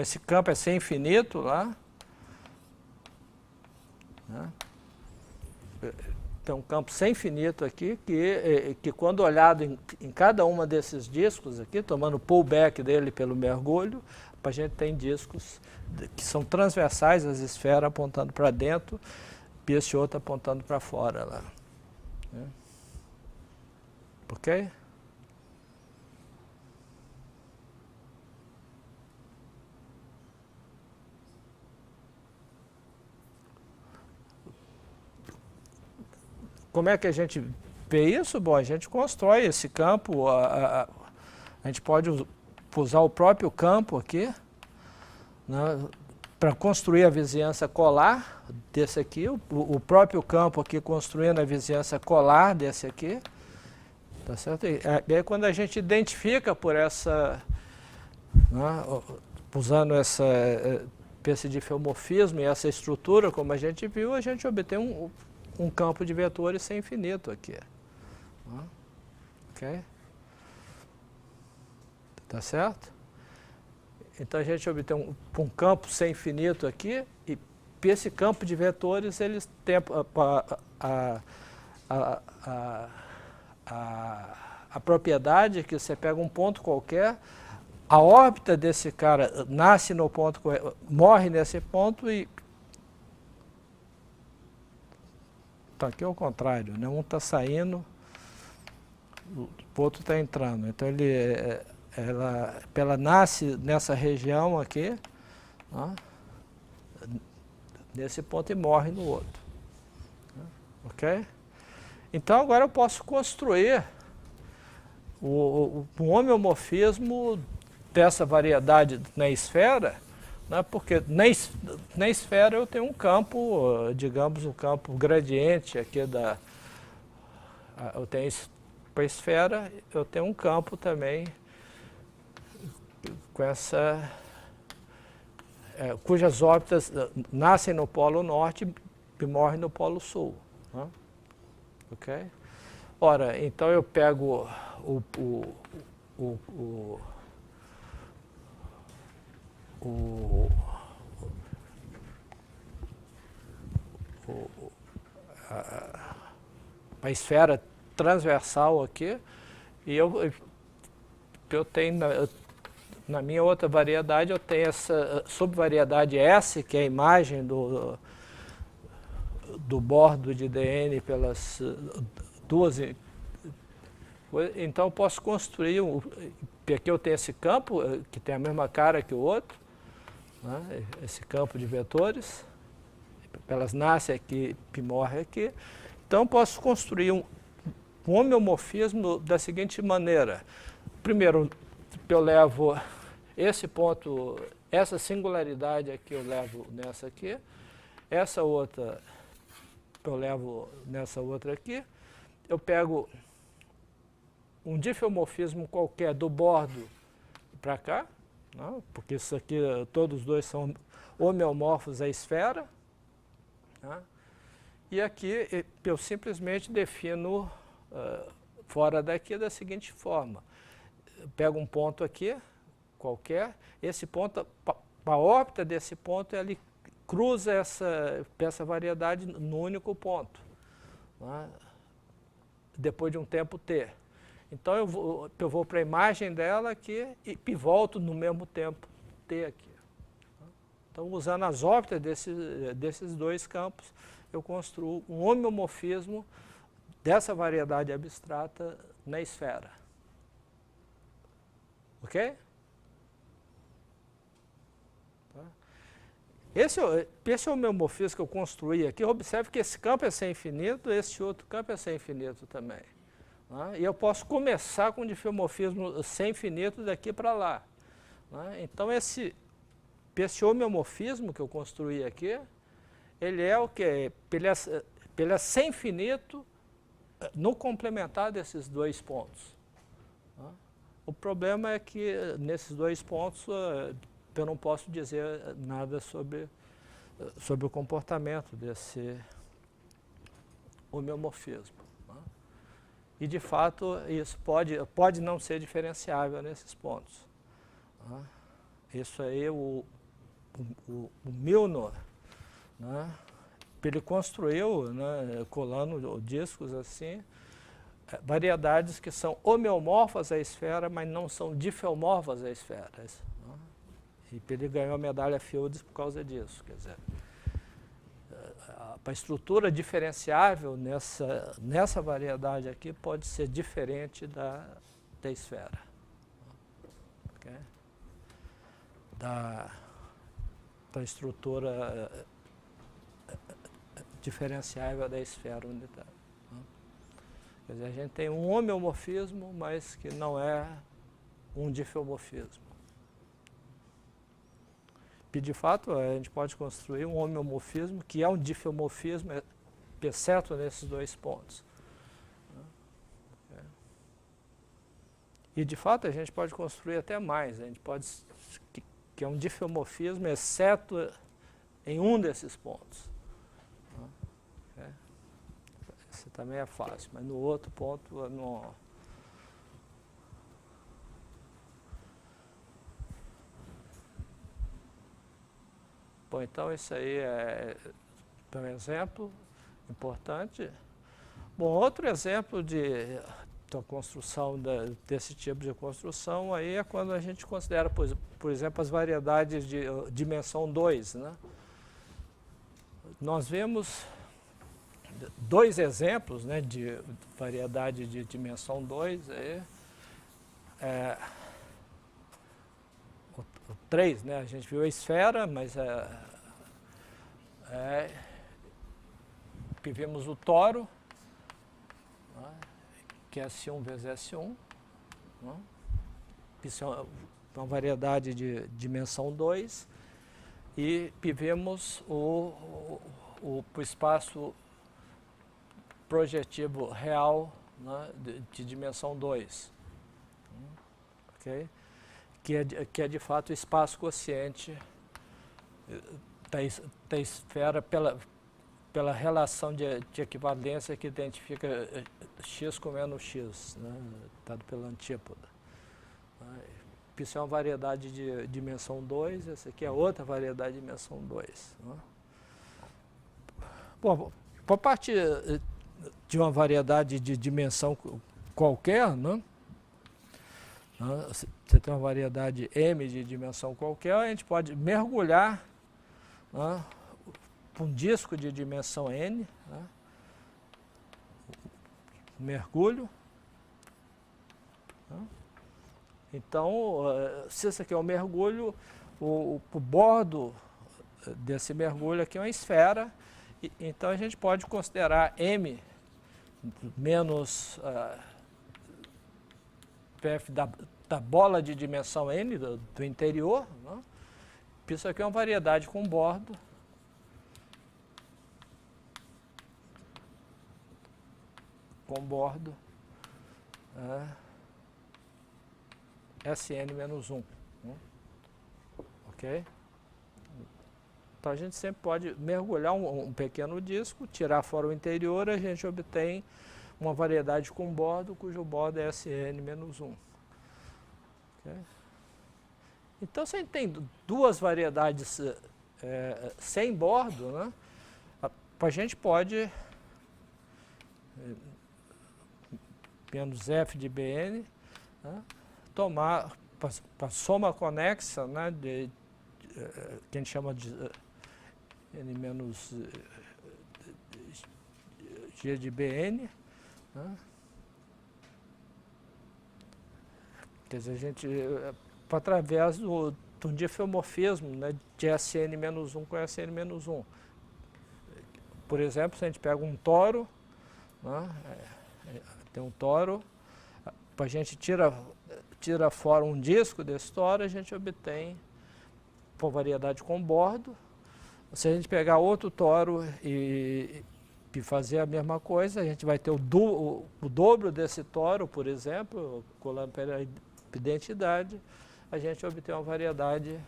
esse campo é sem infinito lá, né? Tem um campo sem infinito aqui, que quando olhado em cada uma desses discos aqui, tomando o pullback dele pelo mergulho, a gente tem discos que são transversais às esferas apontando para dentro, e esse outro apontando para fora lá. Né? Ok? Como é que a gente vê isso? Bom, a gente constrói esse campo, a gente pode usar o próprio campo aqui, né, para construir a vizinhança colar desse aqui, o próprio campo aqui construindo a vizinhança colar desse aqui, tá certo? E aí quando a gente identifica por essa, né, usando esse difeomorfismo e essa estrutura, como a gente viu, a gente obtém um campo de vetores sem infinito aqui. Ok? Tá certo? Então a gente obtém um campo sem infinito aqui, e esse campo de vetores, eles têm a propriedade que você pega um ponto qualquer, a órbita desse cara nasce no ponto, morre nesse ponto e então aqui é o contrário, né? Um está saindo, o outro está entrando. Então ela nasce nessa região aqui, né? Nesse ponto, e morre no outro. Ok? Então agora eu posso construir um homeomorfismo dessa variedade na esfera, né, porque na esfera eu tenho um campo, digamos, um campo gradiente aqui eu tenho para a esfera, eu tenho um campo também com cujas órbitas nascem no polo norte e morrem no polo sul. Né? Ok? Ora, então eu pego a esfera transversal aqui, e eu tenho, na minha outra variedade, eu tenho essa subvariedade S, que é a imagem do bordo de DN pelas duas. Então eu posso construir, aqui eu tenho esse campo, que tem a mesma cara que o outro, né, esse campo de vetores, elas nascem aqui e morrem aqui. Então eu posso construir um homeomorfismo da seguinte maneira. Primeiro, eu levo esse ponto, essa singularidade aqui eu levo nessa aqui, essa outra eu levo nessa outra aqui, eu pego um difeomorfismo qualquer do bordo para cá, né, porque isso aqui, todos dois são homeomorfos à esfera, né, e aqui eu simplesmente defino fora daqui da seguinte forma. Eu pego um ponto aqui, qualquer, esse ponto, a órbita desse ponto, ele cruza essa variedade no único ponto, né, depois de um tempo t. Então eu vou para a imagem dela aqui e volto no mesmo tempo t aqui. Então, usando as órbitas desses dois campos, eu construo um homeomorfismo dessa variedade abstrata na esfera. Ok? Tá? Esse homeomorfismo que eu construí aqui, observe que esse campo é sem infinito, esse outro campo é sem infinito também. Tá? E eu posso começar com um diffeomorfismo sem infinito daqui para lá. Tá? Então, esse homeomorfismo que eu construí aqui, ele é o quê? Ele é sem infinito no complementar desses dois pontos. Tá? O problema é que nesses dois pontos eu não posso dizer nada sobre o comportamento desse homeomorfismo. Tá? E, de fato, isso pode não ser diferenciável nesses pontos. Tá? Isso aí, o Milnor, né, ele construiu, né, colando discos assim, variedades que são homeomorfas à esfera, mas não são difeomorfas à esfera. Né? E ele ganhou a medalha Fields por causa disso. Quer dizer, a estrutura diferenciável nessa variedade aqui pode ser diferente da esfera. Okay? Da estrutura diferenciável da esfera unitária. Quer dizer, a gente tem um homeomorfismo, mas que não é um difeomorfismo. E, de fato, a gente pode construir um homeomorfismo que é um difeomorfismo, exceto nesses dois pontos. E, de fato, a gente pode construir até mais. A gente pode, que é um difeomorfismo, exceto em um desses pontos. Esse também é fácil, mas no outro ponto não. Bom, então isso aí é um exemplo importante. Bom, outro exemplo de construção desse tipo de construção aí é quando a gente considera, por exemplo, as variedades de dimensão 2, né? Nós vemos dois exemplos, né, de variedade de dimensão 2, aí, o 3, né, a gente viu a esfera, mas vimos o toro, né, que é S1 vezes S1, né, isso é uma variedade de dimensão 2, e vimos o espaço projetivo real, né, de dimensão 2, okay? Que é de fato o espaço quociente da esfera pela relação de equivalência que identifica x com menos x, né, dado pela antípoda. Isso é uma variedade de dimensão 2, essa aqui é outra variedade de dimensão 2. Né? Bom, a partir de uma variedade de dimensão qualquer, né? Você tem uma variedade M de dimensão qualquer, a gente pode mergulhar, né, um disco de dimensão N, né, mergulho. Né. Então, se esse aqui é um mergulho, o bordo desse mergulho aqui é uma esfera, então a gente pode considerar M menos PF da bola de dimensão N do interior. Né? Isso aqui é uma variedade com bordo. Sn menos 1. Ok? Então a gente sempre pode mergulhar um pequeno disco, tirar fora o interior, a gente obtém uma variedade com bordo, cujo bordo é Sn menos 1. Okay? Então, se a gente tem duas variedades sem bordo, né, a gente pode, menos f de Bn, né, tomar, para soma conexa, né, que a gente chama de N-G de Bn, né? Quer dizer, a gente, através do difeomorfismo, né, de Sn-1 com Sn-1. Por exemplo, se a gente pega um toro, né, tem um toro, a gente tira fora um disco desse toro, a gente obtém uma variedade com bordo. Se a gente pegar outro toro e fazer a mesma coisa, a gente vai ter o dobro desse toro, por exemplo, colando pela identidade, a gente obtém uma variedade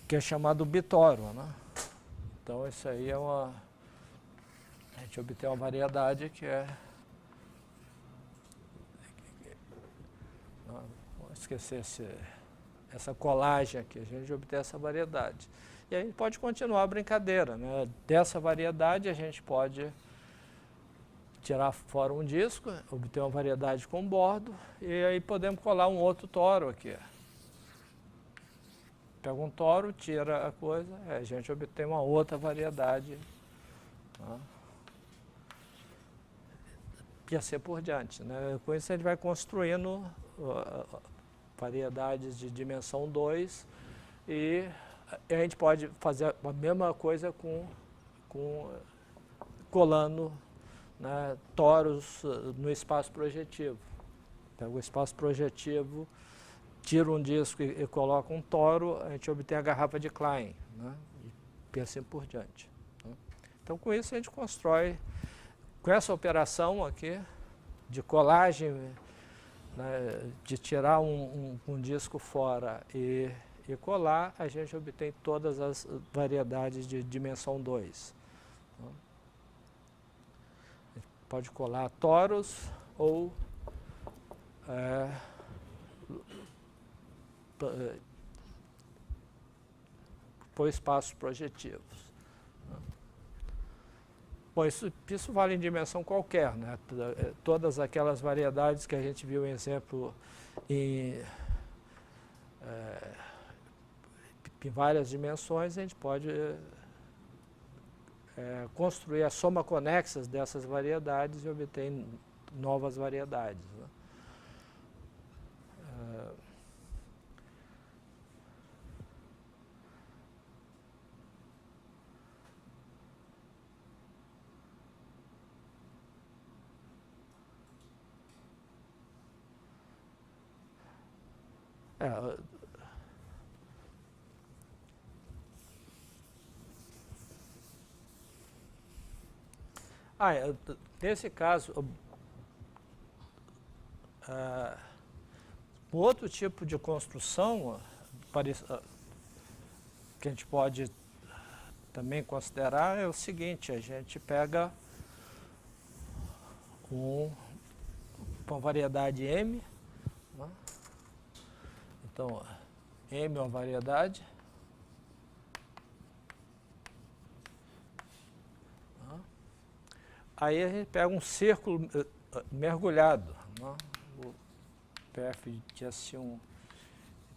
que é chamado bitoro, né? Então isso aí é a gente obtém uma variedade que é, não vou esquecer essa colagem aqui, a gente obtém essa variedade. E aí a gente pode continuar a brincadeira, né? Dessa variedade a gente pode tirar fora um disco, obter uma variedade com bordo, e aí podemos colar um outro toro aqui. Pega um toro, tira a coisa, a gente obtém uma outra variedade, né? E assim por diante, né? Com isso a gente vai construindo variedades de dimensão 2 e a gente pode fazer a mesma coisa com colando, né, toros no espaço projetivo. Pega o espaço projetivo, tira um disco e coloca um toro, a gente obtém a garrafa de Klein, né, e assim por diante, né? Então com isso a gente constrói, com essa operação aqui de colagem, né, de tirar um disco fora e colar, a gente obtém todas as variedades de dimensão 2. Né? A gente pode colar toros ou por espaços projetivos. Né? Bom, isso vale em dimensão qualquer, né? Todas aquelas variedades que a gente viu em exemplo em várias dimensões, a gente pode construir a soma conexas dessas variedades e obter novas variedades, né? Nesse caso, outro tipo de construção que a gente pode também considerar é o seguinte: a gente pega uma variedade M, né? Então, M é uma variedade, né? Aí a gente pega um círculo mergulhado, né? O PF de S1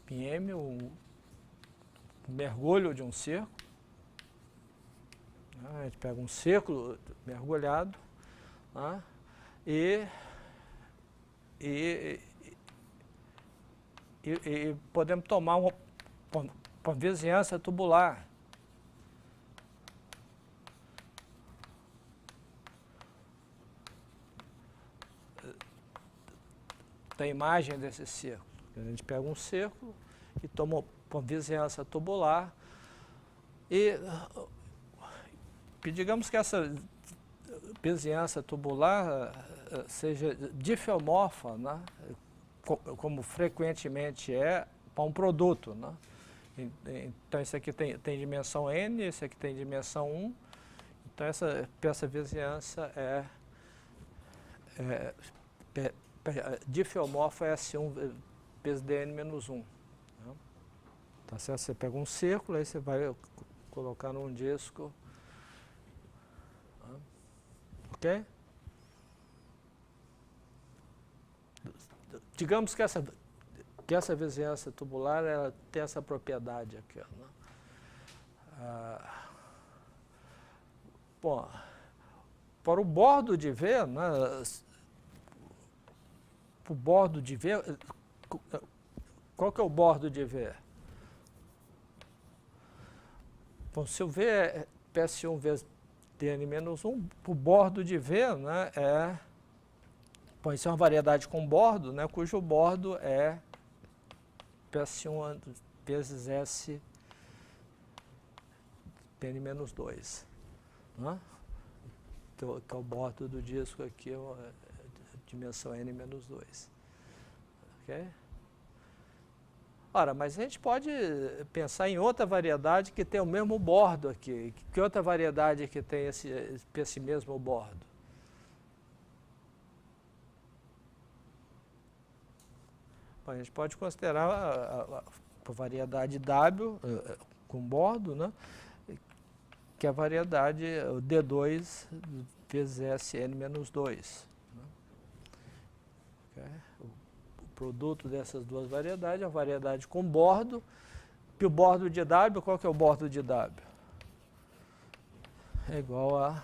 PM, um mergulho de um círculo, né? A gente pega um círculo mergulhado, né? E podemos tomar uma vizinhança tubular. Da imagem desse círculo. A gente pega um círculo e toma uma vizinhança tubular e digamos que essa vizinhança tubular seja difeomorfa, né? Como frequentemente é para um produto, né? Então esse aqui tem dimensão n, esse aqui tem dimensão 1, então essa vizinhança é difeomorfa S1 vezes Dn-1. Né? Tá certo? Você pega um círculo, aí você vai colocar num disco. Né? Ok? Digamos que essa que essa vizinhança tubular ela tem essa propriedade aqui. Né? Bom, para o bordo de V, né, o bordo de V, qual que é o bordo de V? Bom, se o V é PS1 vezes Dn-1, o bordo de V, né, pode ser uma variedade com bordo, né, cujo bordo é PS1 vezes S Dn-2. Né? Então, que é o bordo do disco aqui, dimensão N-2. Ok? Ora, mas a gente pode pensar em outra variedade que tem o mesmo bordo aqui. Que outra variedade que tem esse mesmo bordo? Bom, a gente pode considerar a variedade W com bordo, né? Que é a variedade D2 vezes Sn-2. Né? Okay? O produto dessas duas variedades é a variedade com bordo. E o bordo de W, qual que é o bordo de W? É igual a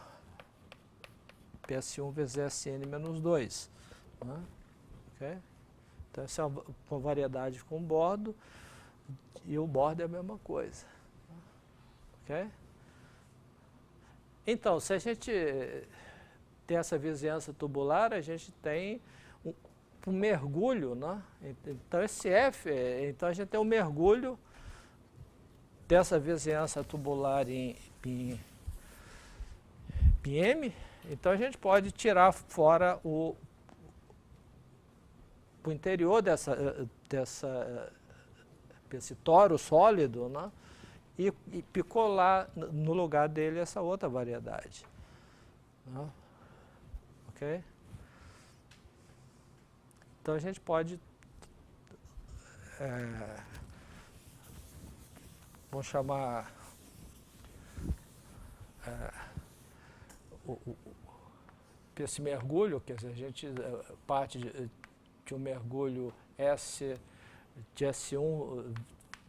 PS1 vezes Sn-2. Né? Okay? Então, essa é uma variedade com bordo, e o bordo é a mesma coisa. Ok? Então, se a gente tem essa vizinhança tubular, a gente tem um mergulho, né? Então, esse F, então a gente tem um mergulho dessa vizinhança tubular em M, então a gente pode tirar fora o interior desse toro sólido, né? E picolar no lugar dele essa outra variedade. Né? Ok? Então a gente pode, vamos chamar esse mergulho, quer dizer, a gente parte de um mergulho S de S1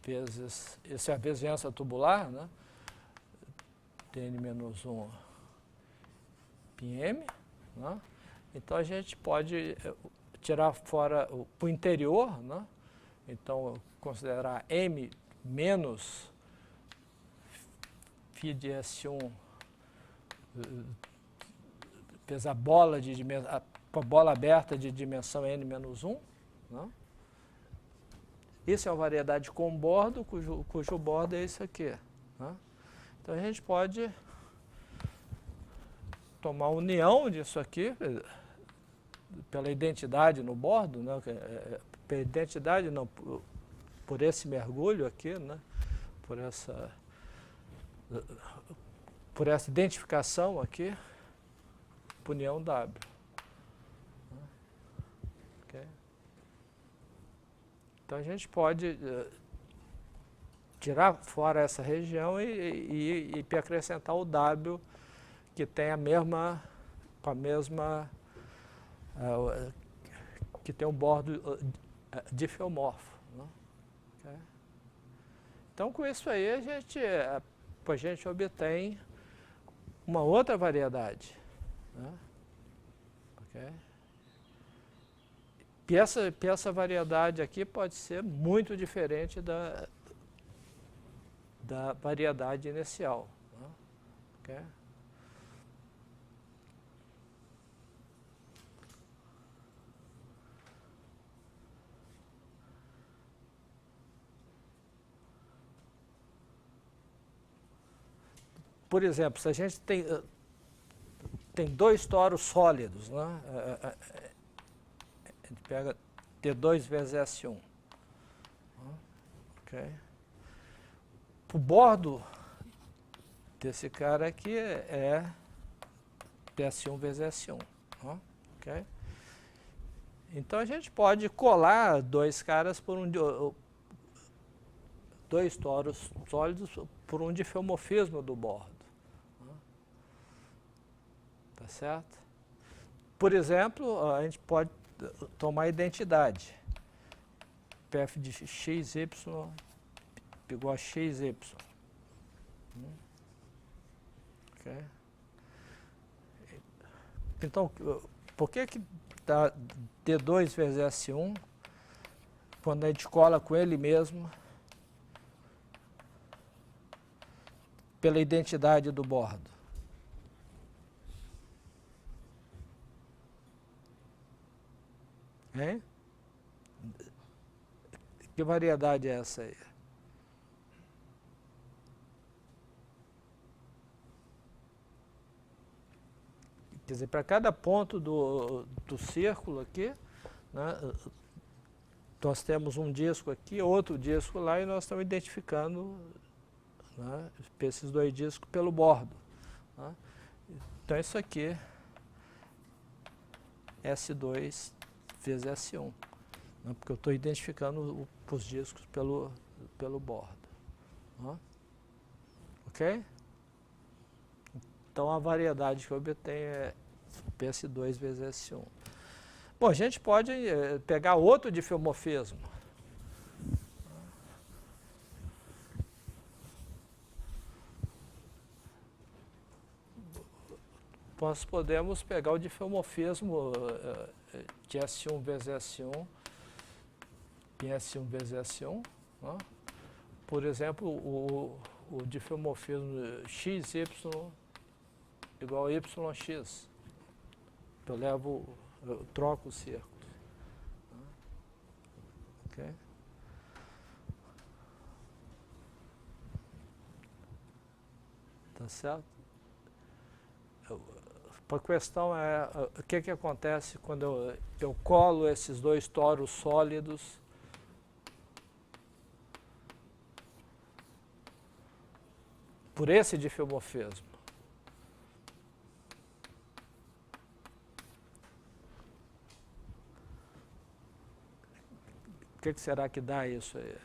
vezes, essa é a vizinhança tubular, né? Dn-1 πm, né? Então a gente pode tirar fora o interior, né? Então considerar M menos φ de S1 vezes a bola aberta de dimensão N-1, né? Isso é uma variedade com bordo, cujo bordo é esse aqui. Né? Então a gente pode tomar a união disso aqui, pela identidade no bordo, né? Pela identidade não, por esse mergulho aqui, né? por essa identificação aqui, união W. Okay? Então a gente pode tirar fora essa região e acrescentar o W que tem que tem um bordo difeomorfo. Né? Okay? Então com isso aí a gente obtém uma outra variedade. Né? Okay? E essa variedade aqui pode ser muito diferente da variedade inicial. Né? Okay? Por exemplo, se a gente tem dois toros sólidos, né? A gente pega T2 vezes S1. Okay. O bordo desse cara aqui é PS1 vezes S1. Okay. Então a gente pode colar dois caras dois toros sólidos por um difeomorfismo do bordo. Tá certo? Por exemplo, a gente pode tomar a identidade. PF de XY igual a XY. Okay. Então, por que dá D2 vezes S1 quando a gente cola com ele mesmo pela identidade do bordo? Hein? Que variedade é essa aí? Quer dizer, para cada ponto do círculo aqui, né, nós temos um disco aqui, outro disco lá, e nós estamos identificando, né, esses dois discos pelo bordo. Né? Então isso aqui é S2 vezes S1, né, porque eu estou identificando os discos pelo bordo. Né? Ok? Então a variedade que eu obtenho é PS2 vezes S1. Bom, a gente pode pegar outro difeomorfismo. Nós podemos pegar o difeomorfismo de S1 vezes S1 em S1 vezes S1. Né? Por exemplo, o difeomorfismo XY igual a YX. Eu troco o círculo. Ok? Tá certo? A questão é o que acontece quando eu colo esses dois toros sólidos por esse difeomorfismo. O que será que dá isso aí?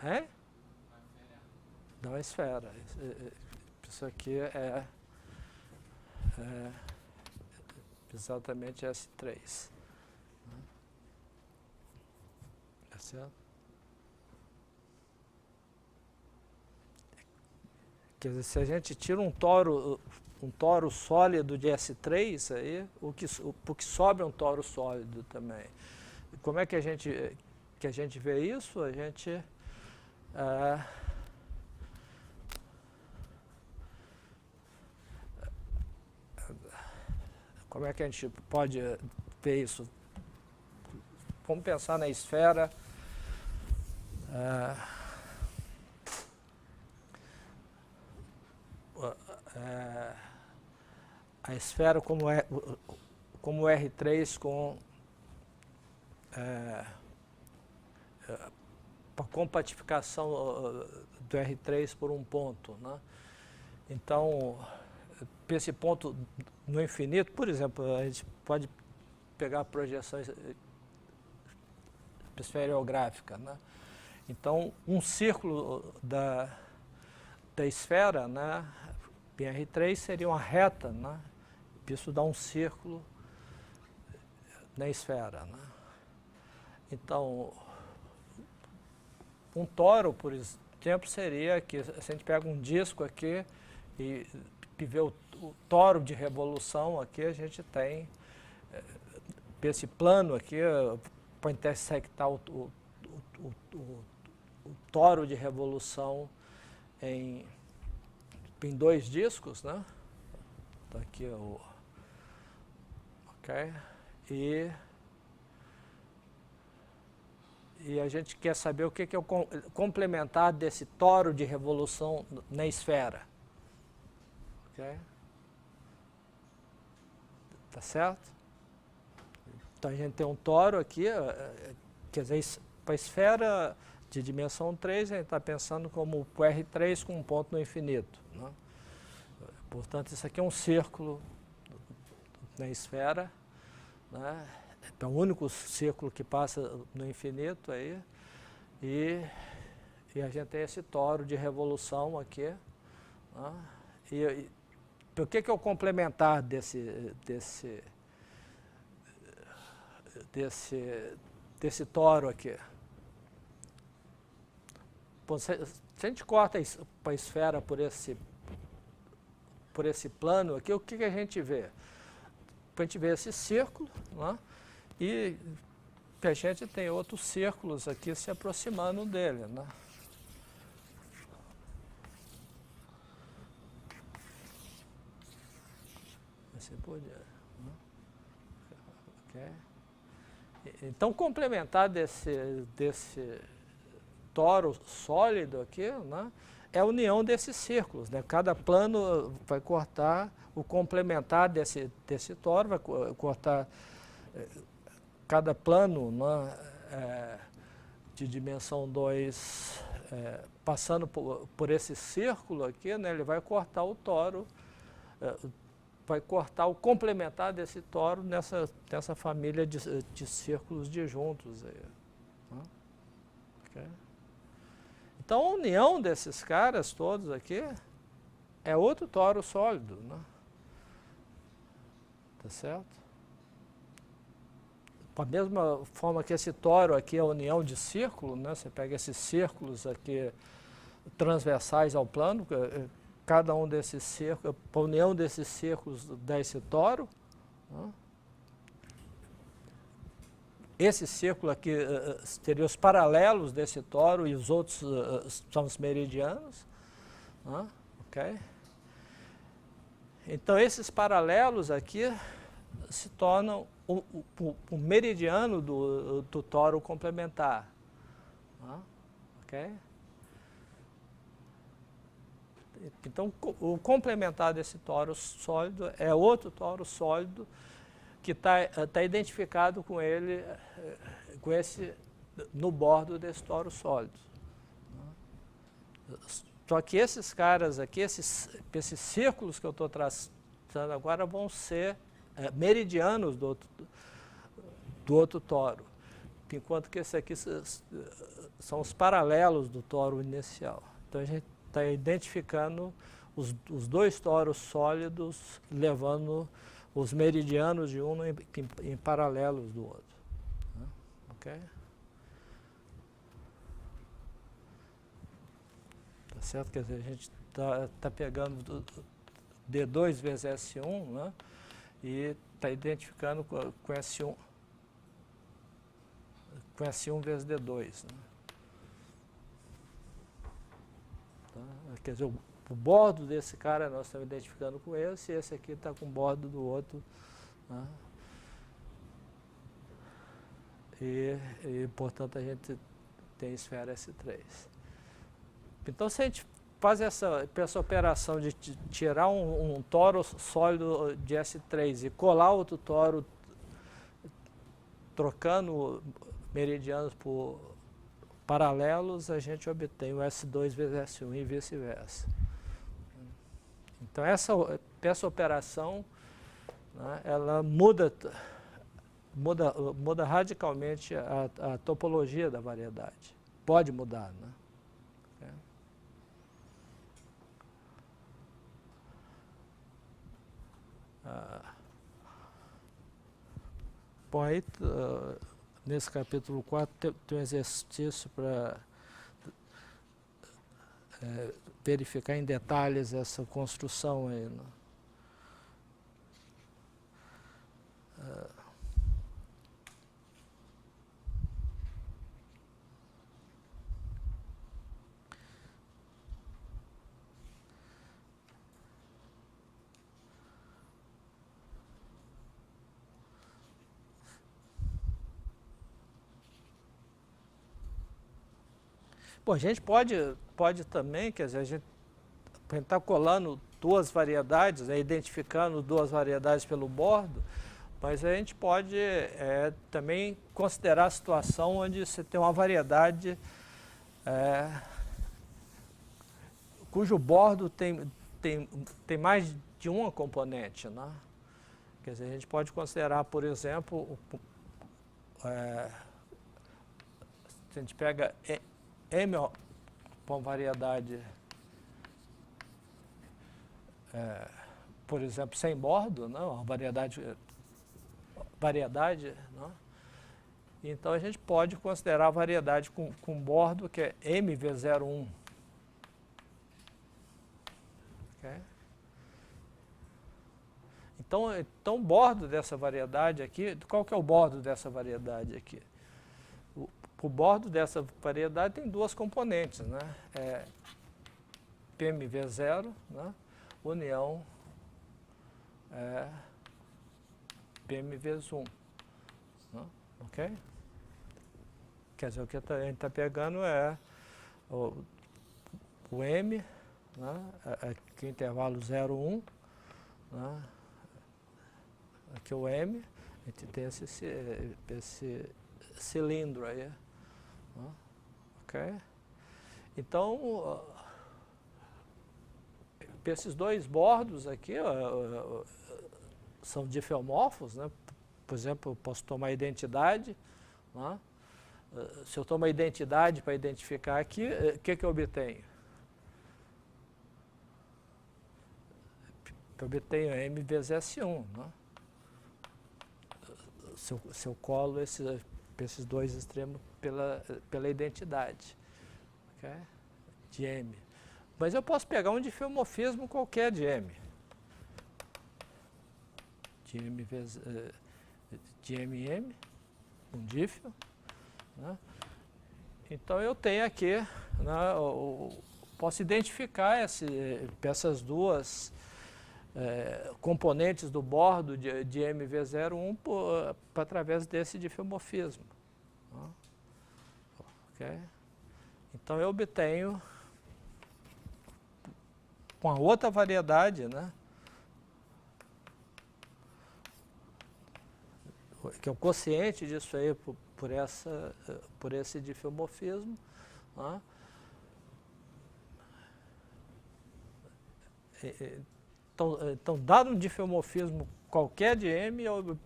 É? Dá uma esfera. Isso aqui é exatamente S3. Tá certo? Quer dizer, se a gente tira um toro sólido de S3, aí, o que sobra é um toro sólido também. E como é que a gente vê isso? A gente como é que a gente pode ver isso? Vamos pensar na esfera. A esfera como R3 com a compactificação do R3 por um ponto. Né? Então, esse ponto no infinito, por exemplo, a gente pode pegar projeções esferográficas. Né? Então, um círculo da esfera, né, R3 seria uma reta, né? Isso dá um círculo na esfera. Né? Então, um toro, por exemplo, seria que se a gente pega um disco aqui e vê o toro de revolução aqui, a gente tem esse plano aqui para intersectar o toro de revolução em dois discos, né? Tá aqui ok? E a gente quer saber o que é o complementar desse toro de revolução na esfera. Ok? Tá certo? Então a gente tem um toro aqui, quer dizer, para a esfera de dimensão 3, a gente está pensando como o R3 com um ponto no infinito. Né? Portanto, isso aqui é um círculo na esfera, né? É o único círculo que passa no infinito aí, e a gente tem esse toro de revolução aqui. Né? O que é o complementar desse desse toro aqui. Bom, se a gente corta a esfera por esse plano aqui, o que a gente vê? A gente vê esse círculo, né? E a gente tem outros círculos aqui se aproximando dele, né? Assim por diante, né? Okay. Então, complementar desse toro sólido aqui, né, é a união desses círculos, né? Cada plano vai cortar o complementar desse toro, vai cortar cada plano, né, de dimensão 2, passando por esse círculo aqui, né, ele vai cortar o toro, vai cortar o complementar desse toro nessa família de círculos disjuntos aí, né? Okay. Então, a união desses caras todos aqui é outro toro sólido, né? Tá certo? Da mesma forma que esse toro aqui é a união de círculo, né? Você pega esses círculos aqui transversais ao plano, cada um desses círculos, a união desses círculos dá esse toro, né? Esse círculo aqui teria os paralelos desse toro e os outros são os meridianos, né? Okay? Então, esses paralelos aqui se tornam o meridiano do toro complementar, né? Okay? Então, o complementar desse toro sólido é outro toro sólido que tá identificado com ele, com esse, no bordo desse toro sólido. Só que esses caras aqui, esses círculos que eu estou traçando agora vão ser meridianos do outro toro, enquanto que esse aqui são os paralelos do toro inicial. Então a gente está identificando os dois toros sólidos, levando os meridianos de um em paralelos do outro. Ok? Tá certo? Quer dizer, a gente tá pegando D2 vezes S1, né? E está identificando com S1, com S1 vezes D2. Né? Tá? Quer dizer, o bordo desse cara nós estamos identificando com esse aqui está com o bordo do outro. Né? E, portanto, a gente tem esfera S3. Então, se a gente faz essa operação de tirar um toro sólido de S3 e colar outro toro, trocando meridianos por paralelos, a gente obtém o S2 vezes S1 e vice-versa. Então, essa operação, né, ela muda radicalmente a topologia da variedade. Pode mudar, né? Bom, aí nesse capítulo 4 tem um exercício para verificar em detalhes essa construção aí, né? Bom, a gente pode também, quer dizer, a gente está colando duas variedades, identificando duas variedades pelo bordo, mas a gente pode também considerar a situação onde você tem uma variedade cujo bordo tem mais de uma componente, né? Quer dizer, a gente pode considerar, por exemplo, se a gente pega M uma variedade, por exemplo, sem bordo, não, uma variedade, né? Então a gente pode considerar a variedade com bordo, que é MV01. Okay? Então o bordo dessa variedade aqui, qual que é o bordo dessa variedade aqui? O bordo dessa variedade tem duas componentes, né? É PMV0, né? União PMV1. Né? Ok? Quer dizer, o que a gente está pegando é o M, né? Aqui o intervalo 0,1, né? Aqui o M, a gente tem esse cilindro aí. Né? Ok? Então, esses dois bordos aqui são difeomorfos, né? Por exemplo, eu posso tomar a identidade. Né? Se eu tomo a identidade para identificar aqui, o que eu obtenho? Eu obtenho MVS1. Né? Se eu colo esses dois extremos pela identidade, okay? De M. Mas eu posso pegar um difeomorfismo qualquer de M. De MM, um dífio. Né? Então eu tenho aqui, né, posso identificar essas duas componentes do bordo de MV01 através desse difeomorfismo. Né? Okay? Então eu obtenho com a outra variedade, né, que é o quociente disso aí por esse difeomorfismo. Né? Então, dado um difeomorfismo qualquer de M, eu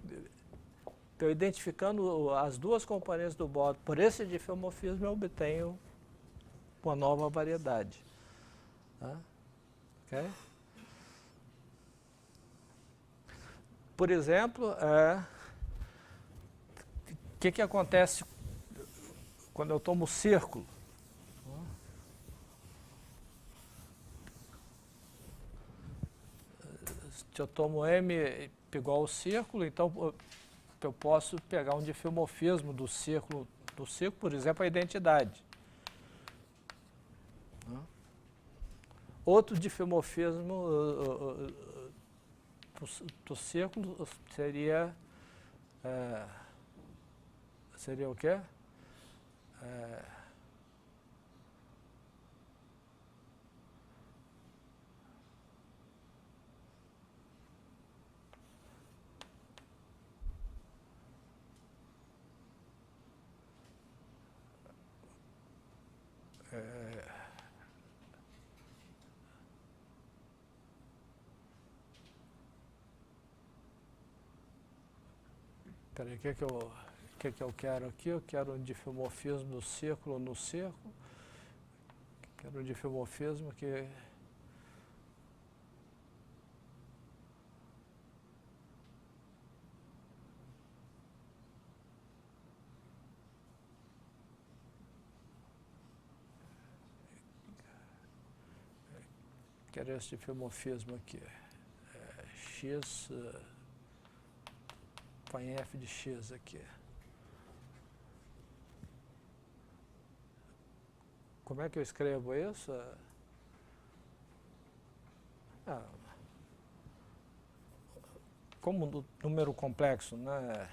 identificando as duas componentes do bordo por esse difeomorfismo, eu obtenho uma nova variedade. Tá? Okay? Por exemplo, o que acontece quando eu tomo círculo? Se eu tomo M igual ao círculo, então eu posso pegar um difeomorfismo do círculo, por exemplo, a identidade. Outro difeomorfismo do círculo seria o quê? Peraí, o que eu quero aqui? Eu quero um difeomorfismo do círculo no círculo. Quero um difeomorfismo que... Quero esse difeomorfismo aqui. X... põe F de X aqui. Como é que eu escrevo isso? Como número complexo, né?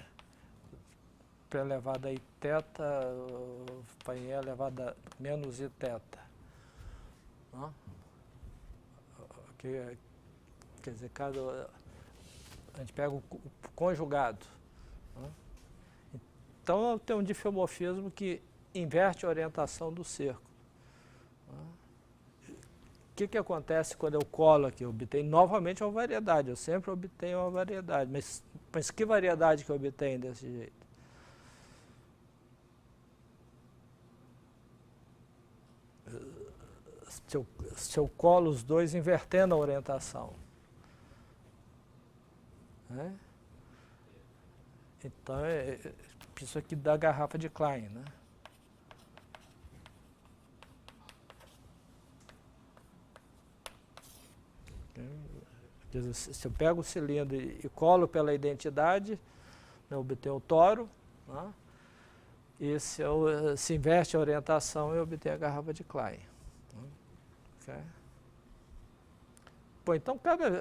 P elevado a I θ, põe E elevado a menos I θ. Quer dizer, a gente pega o conjugado. Né? Então, eu tenho um difeomorfismo que inverte a orientação do círculo. Né? O que acontece quando eu colo aqui? Eu obtenho novamente uma variedade. Eu sempre obtenho uma variedade. Mas que variedade que eu obtenho desse jeito? Se eu colo os dois invertendo a orientação. Né? Então, isso aqui da garrafa de Klein, né? Quer dizer, se eu pego o cilindro e colo pela identidade, eu obtenho o toro, né? E se inverte a orientação, eu obtenho a garrafa de Klein. Né? Okay? Bom, então,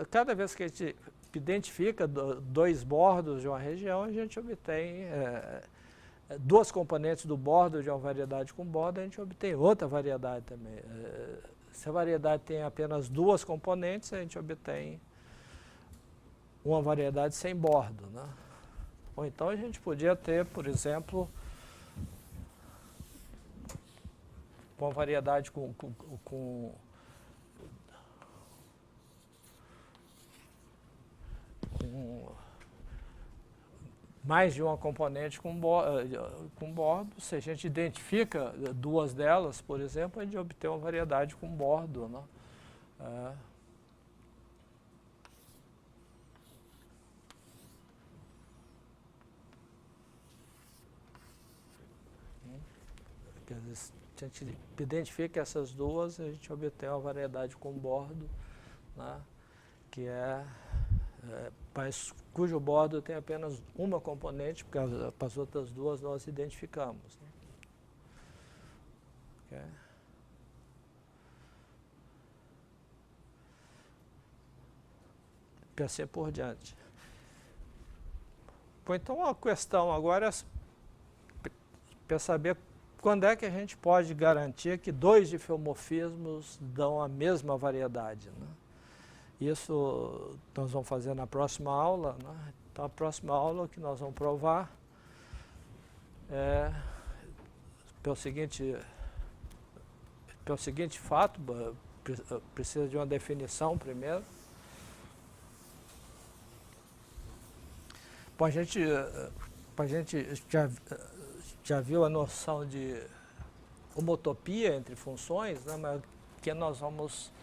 cada vez que a gente identifica dois bordos de uma região, a gente obtém duas componentes do bordo de uma variedade com bordo, a gente obtém outra variedade também. Se a variedade tem apenas duas componentes, a gente obtém uma variedade sem bordo, né? Ou então a gente podia ter, por exemplo, uma variedade com mais de uma componente com bordo. Se a gente identifica duas delas, por exemplo, a gente obtém uma variedade com bordo, né? Quer dizer, se a gente identifica essas duas, a gente obtém uma variedade com bordo, né? Que mas cujo bordo tem apenas uma componente, porque as outras duas nós identificamos. Né? Okay. E assim por diante. Bom, então a questão agora é para saber quando é que a gente pode garantir que dois difeomorfismos dão a mesma variedade, né? Isso nós vamos fazer na próxima aula, né? Então, a próxima aula que nós vamos provar pelo seguinte fato, precisa de uma definição primeiro. Bom, a gente já viu a noção de homotopia entre funções, né? Mas que nós vamos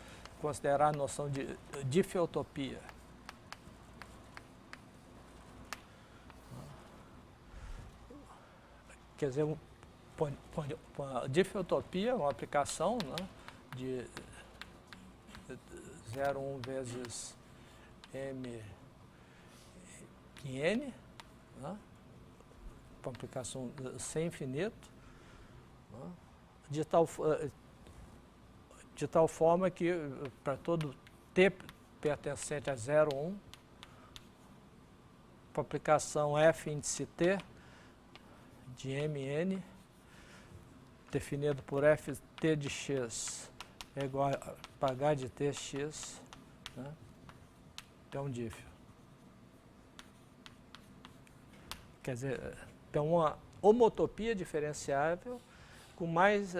considerar a noção de difeotopia. Quer dizer, a difeotopia é uma aplicação, né, de 0,1 vezes m em n, né, uma aplicação sem infinito, né, de tal forma que para todo t pertencente a 0,1, para aplicação f índice t de mn, definido por ft de x é igual a h de tx, né, é um dífeo. Quer dizer, é uma homotopia diferenciável, com mais,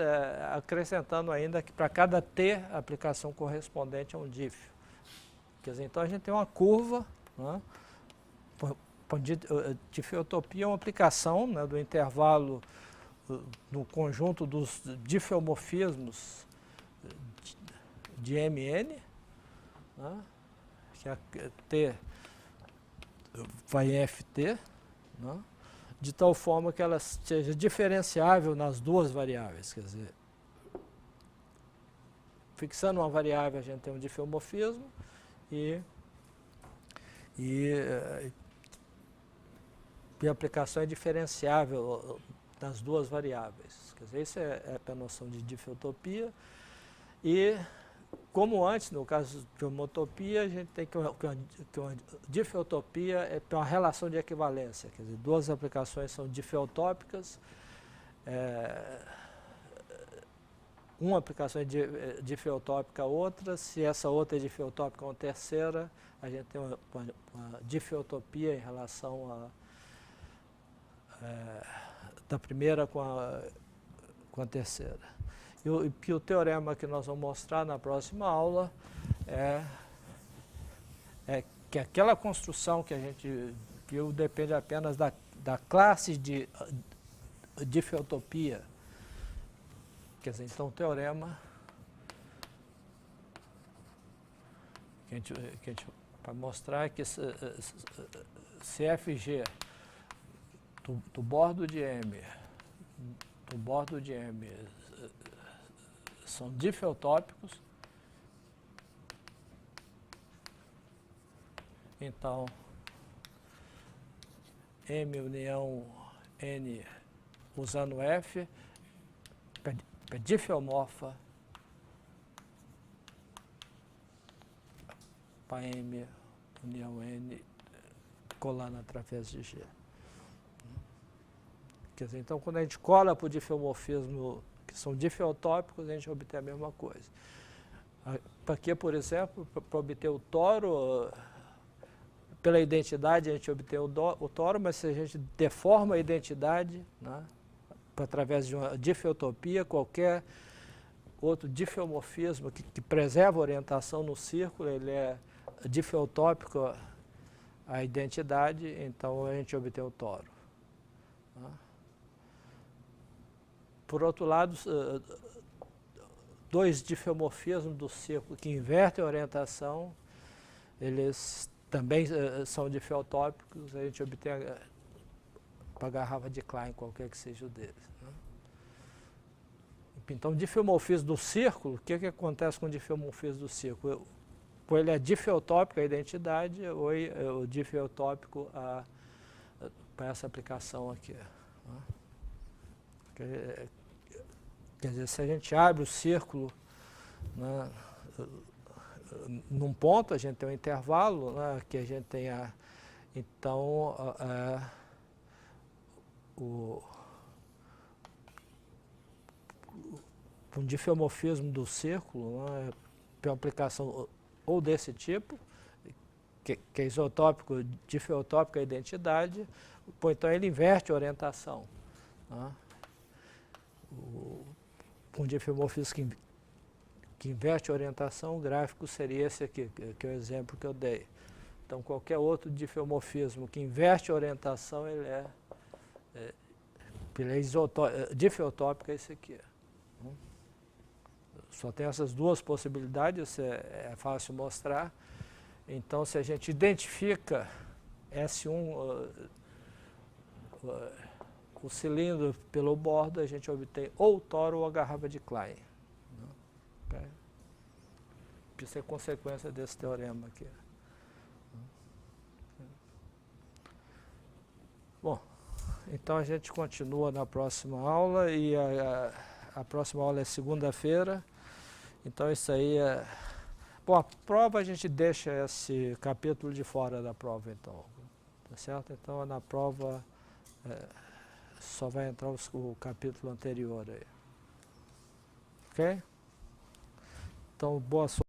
acrescentando ainda que para cada t, a aplicação correspondente a um dífeo. Quer dizer, então a gente tem uma curva, né? Difeotopia é uma aplicação, né, do intervalo no conjunto dos difeomorfismos de Mn, né, que é t vai em ft, né, de tal forma que ela seja diferenciável nas duas variáveis. Quer dizer, fixando uma variável, a gente tem um difeomorfismo e a aplicação é diferenciável nas duas variáveis. Quer dizer, isso é a noção de difeotopia. E, como antes, no caso de homotopia, a gente tem que uma difeotopia é uma relação de equivalência. Quer dizer, duas aplicações são difeotópicas, uma aplicação é difeotópica a outra, se essa outra é difeotópica a uma terceira, a gente tem uma difeotopia em relação da primeira com a terceira. E o teorema que nós vamos mostrar na próxima aula é que aquela construção que a gente viu depende apenas da classe de difeotopia. Quer dizer, então o teorema que a gente vai mostrar é que se Fg do bordo de M, são difeutópicos, então M união N usando F é difeomorfa para M união N colando através de G. Quer dizer, então, quando a gente cola para o difeomorfismo, que são difeotópicos, a gente obtém a mesma coisa. Para que, por exemplo, para obter o toro, pela identidade a gente obtém o toro, mas se a gente deforma a identidade, né, através de uma difeotopia, qualquer outro difeomorfismo que preserva a orientação no círculo, ele é difeotópico à identidade, então a gente obtém o toro. Né. Por outro lado, dois difeomorfismos do círculo que invertem a orientação, eles também são difeotópicos, a gente obtém para a garrafa de Klein, qualquer que seja o deles. Né? Então, o difeomorfismo do círculo, o que acontece com o difeomorfismo do círculo? Ou ele é difeotópico à identidade, ou o difeotópico para essa aplicação aqui. Né? Quer dizer, se a gente abre o círculo, né, num ponto, a gente tem um intervalo, né, que a gente tem então, um difeomorfismo do círculo, né, tem uma aplicação ou desse tipo, que é isotópico, difeotópico à identidade, ou então ele inverte a orientação. Né. Um difeomorfismo que inverte a orientação, o gráfico seria esse aqui, que é o exemplo que eu dei. Então, qualquer outro difeomorfismo que inverte a orientação, ele é difeotópico, é esse aqui. Só tem essas duas possibilidades, é fácil mostrar. Então, se a gente identifica S1, o cilindro pelo bordo, a gente obtém ou o toro ou a garrafa de Klein. Okay? Isso é consequência desse teorema aqui. Bom, então a gente continua na próxima aula, e a próxima aula é segunda-feira. Então isso aí é... Bom, a prova a gente deixa esse capítulo de fora da prova, então. Tá certo? Então na prova só vai entrar o capítulo anterior aí. Ok? Então, boa sorte.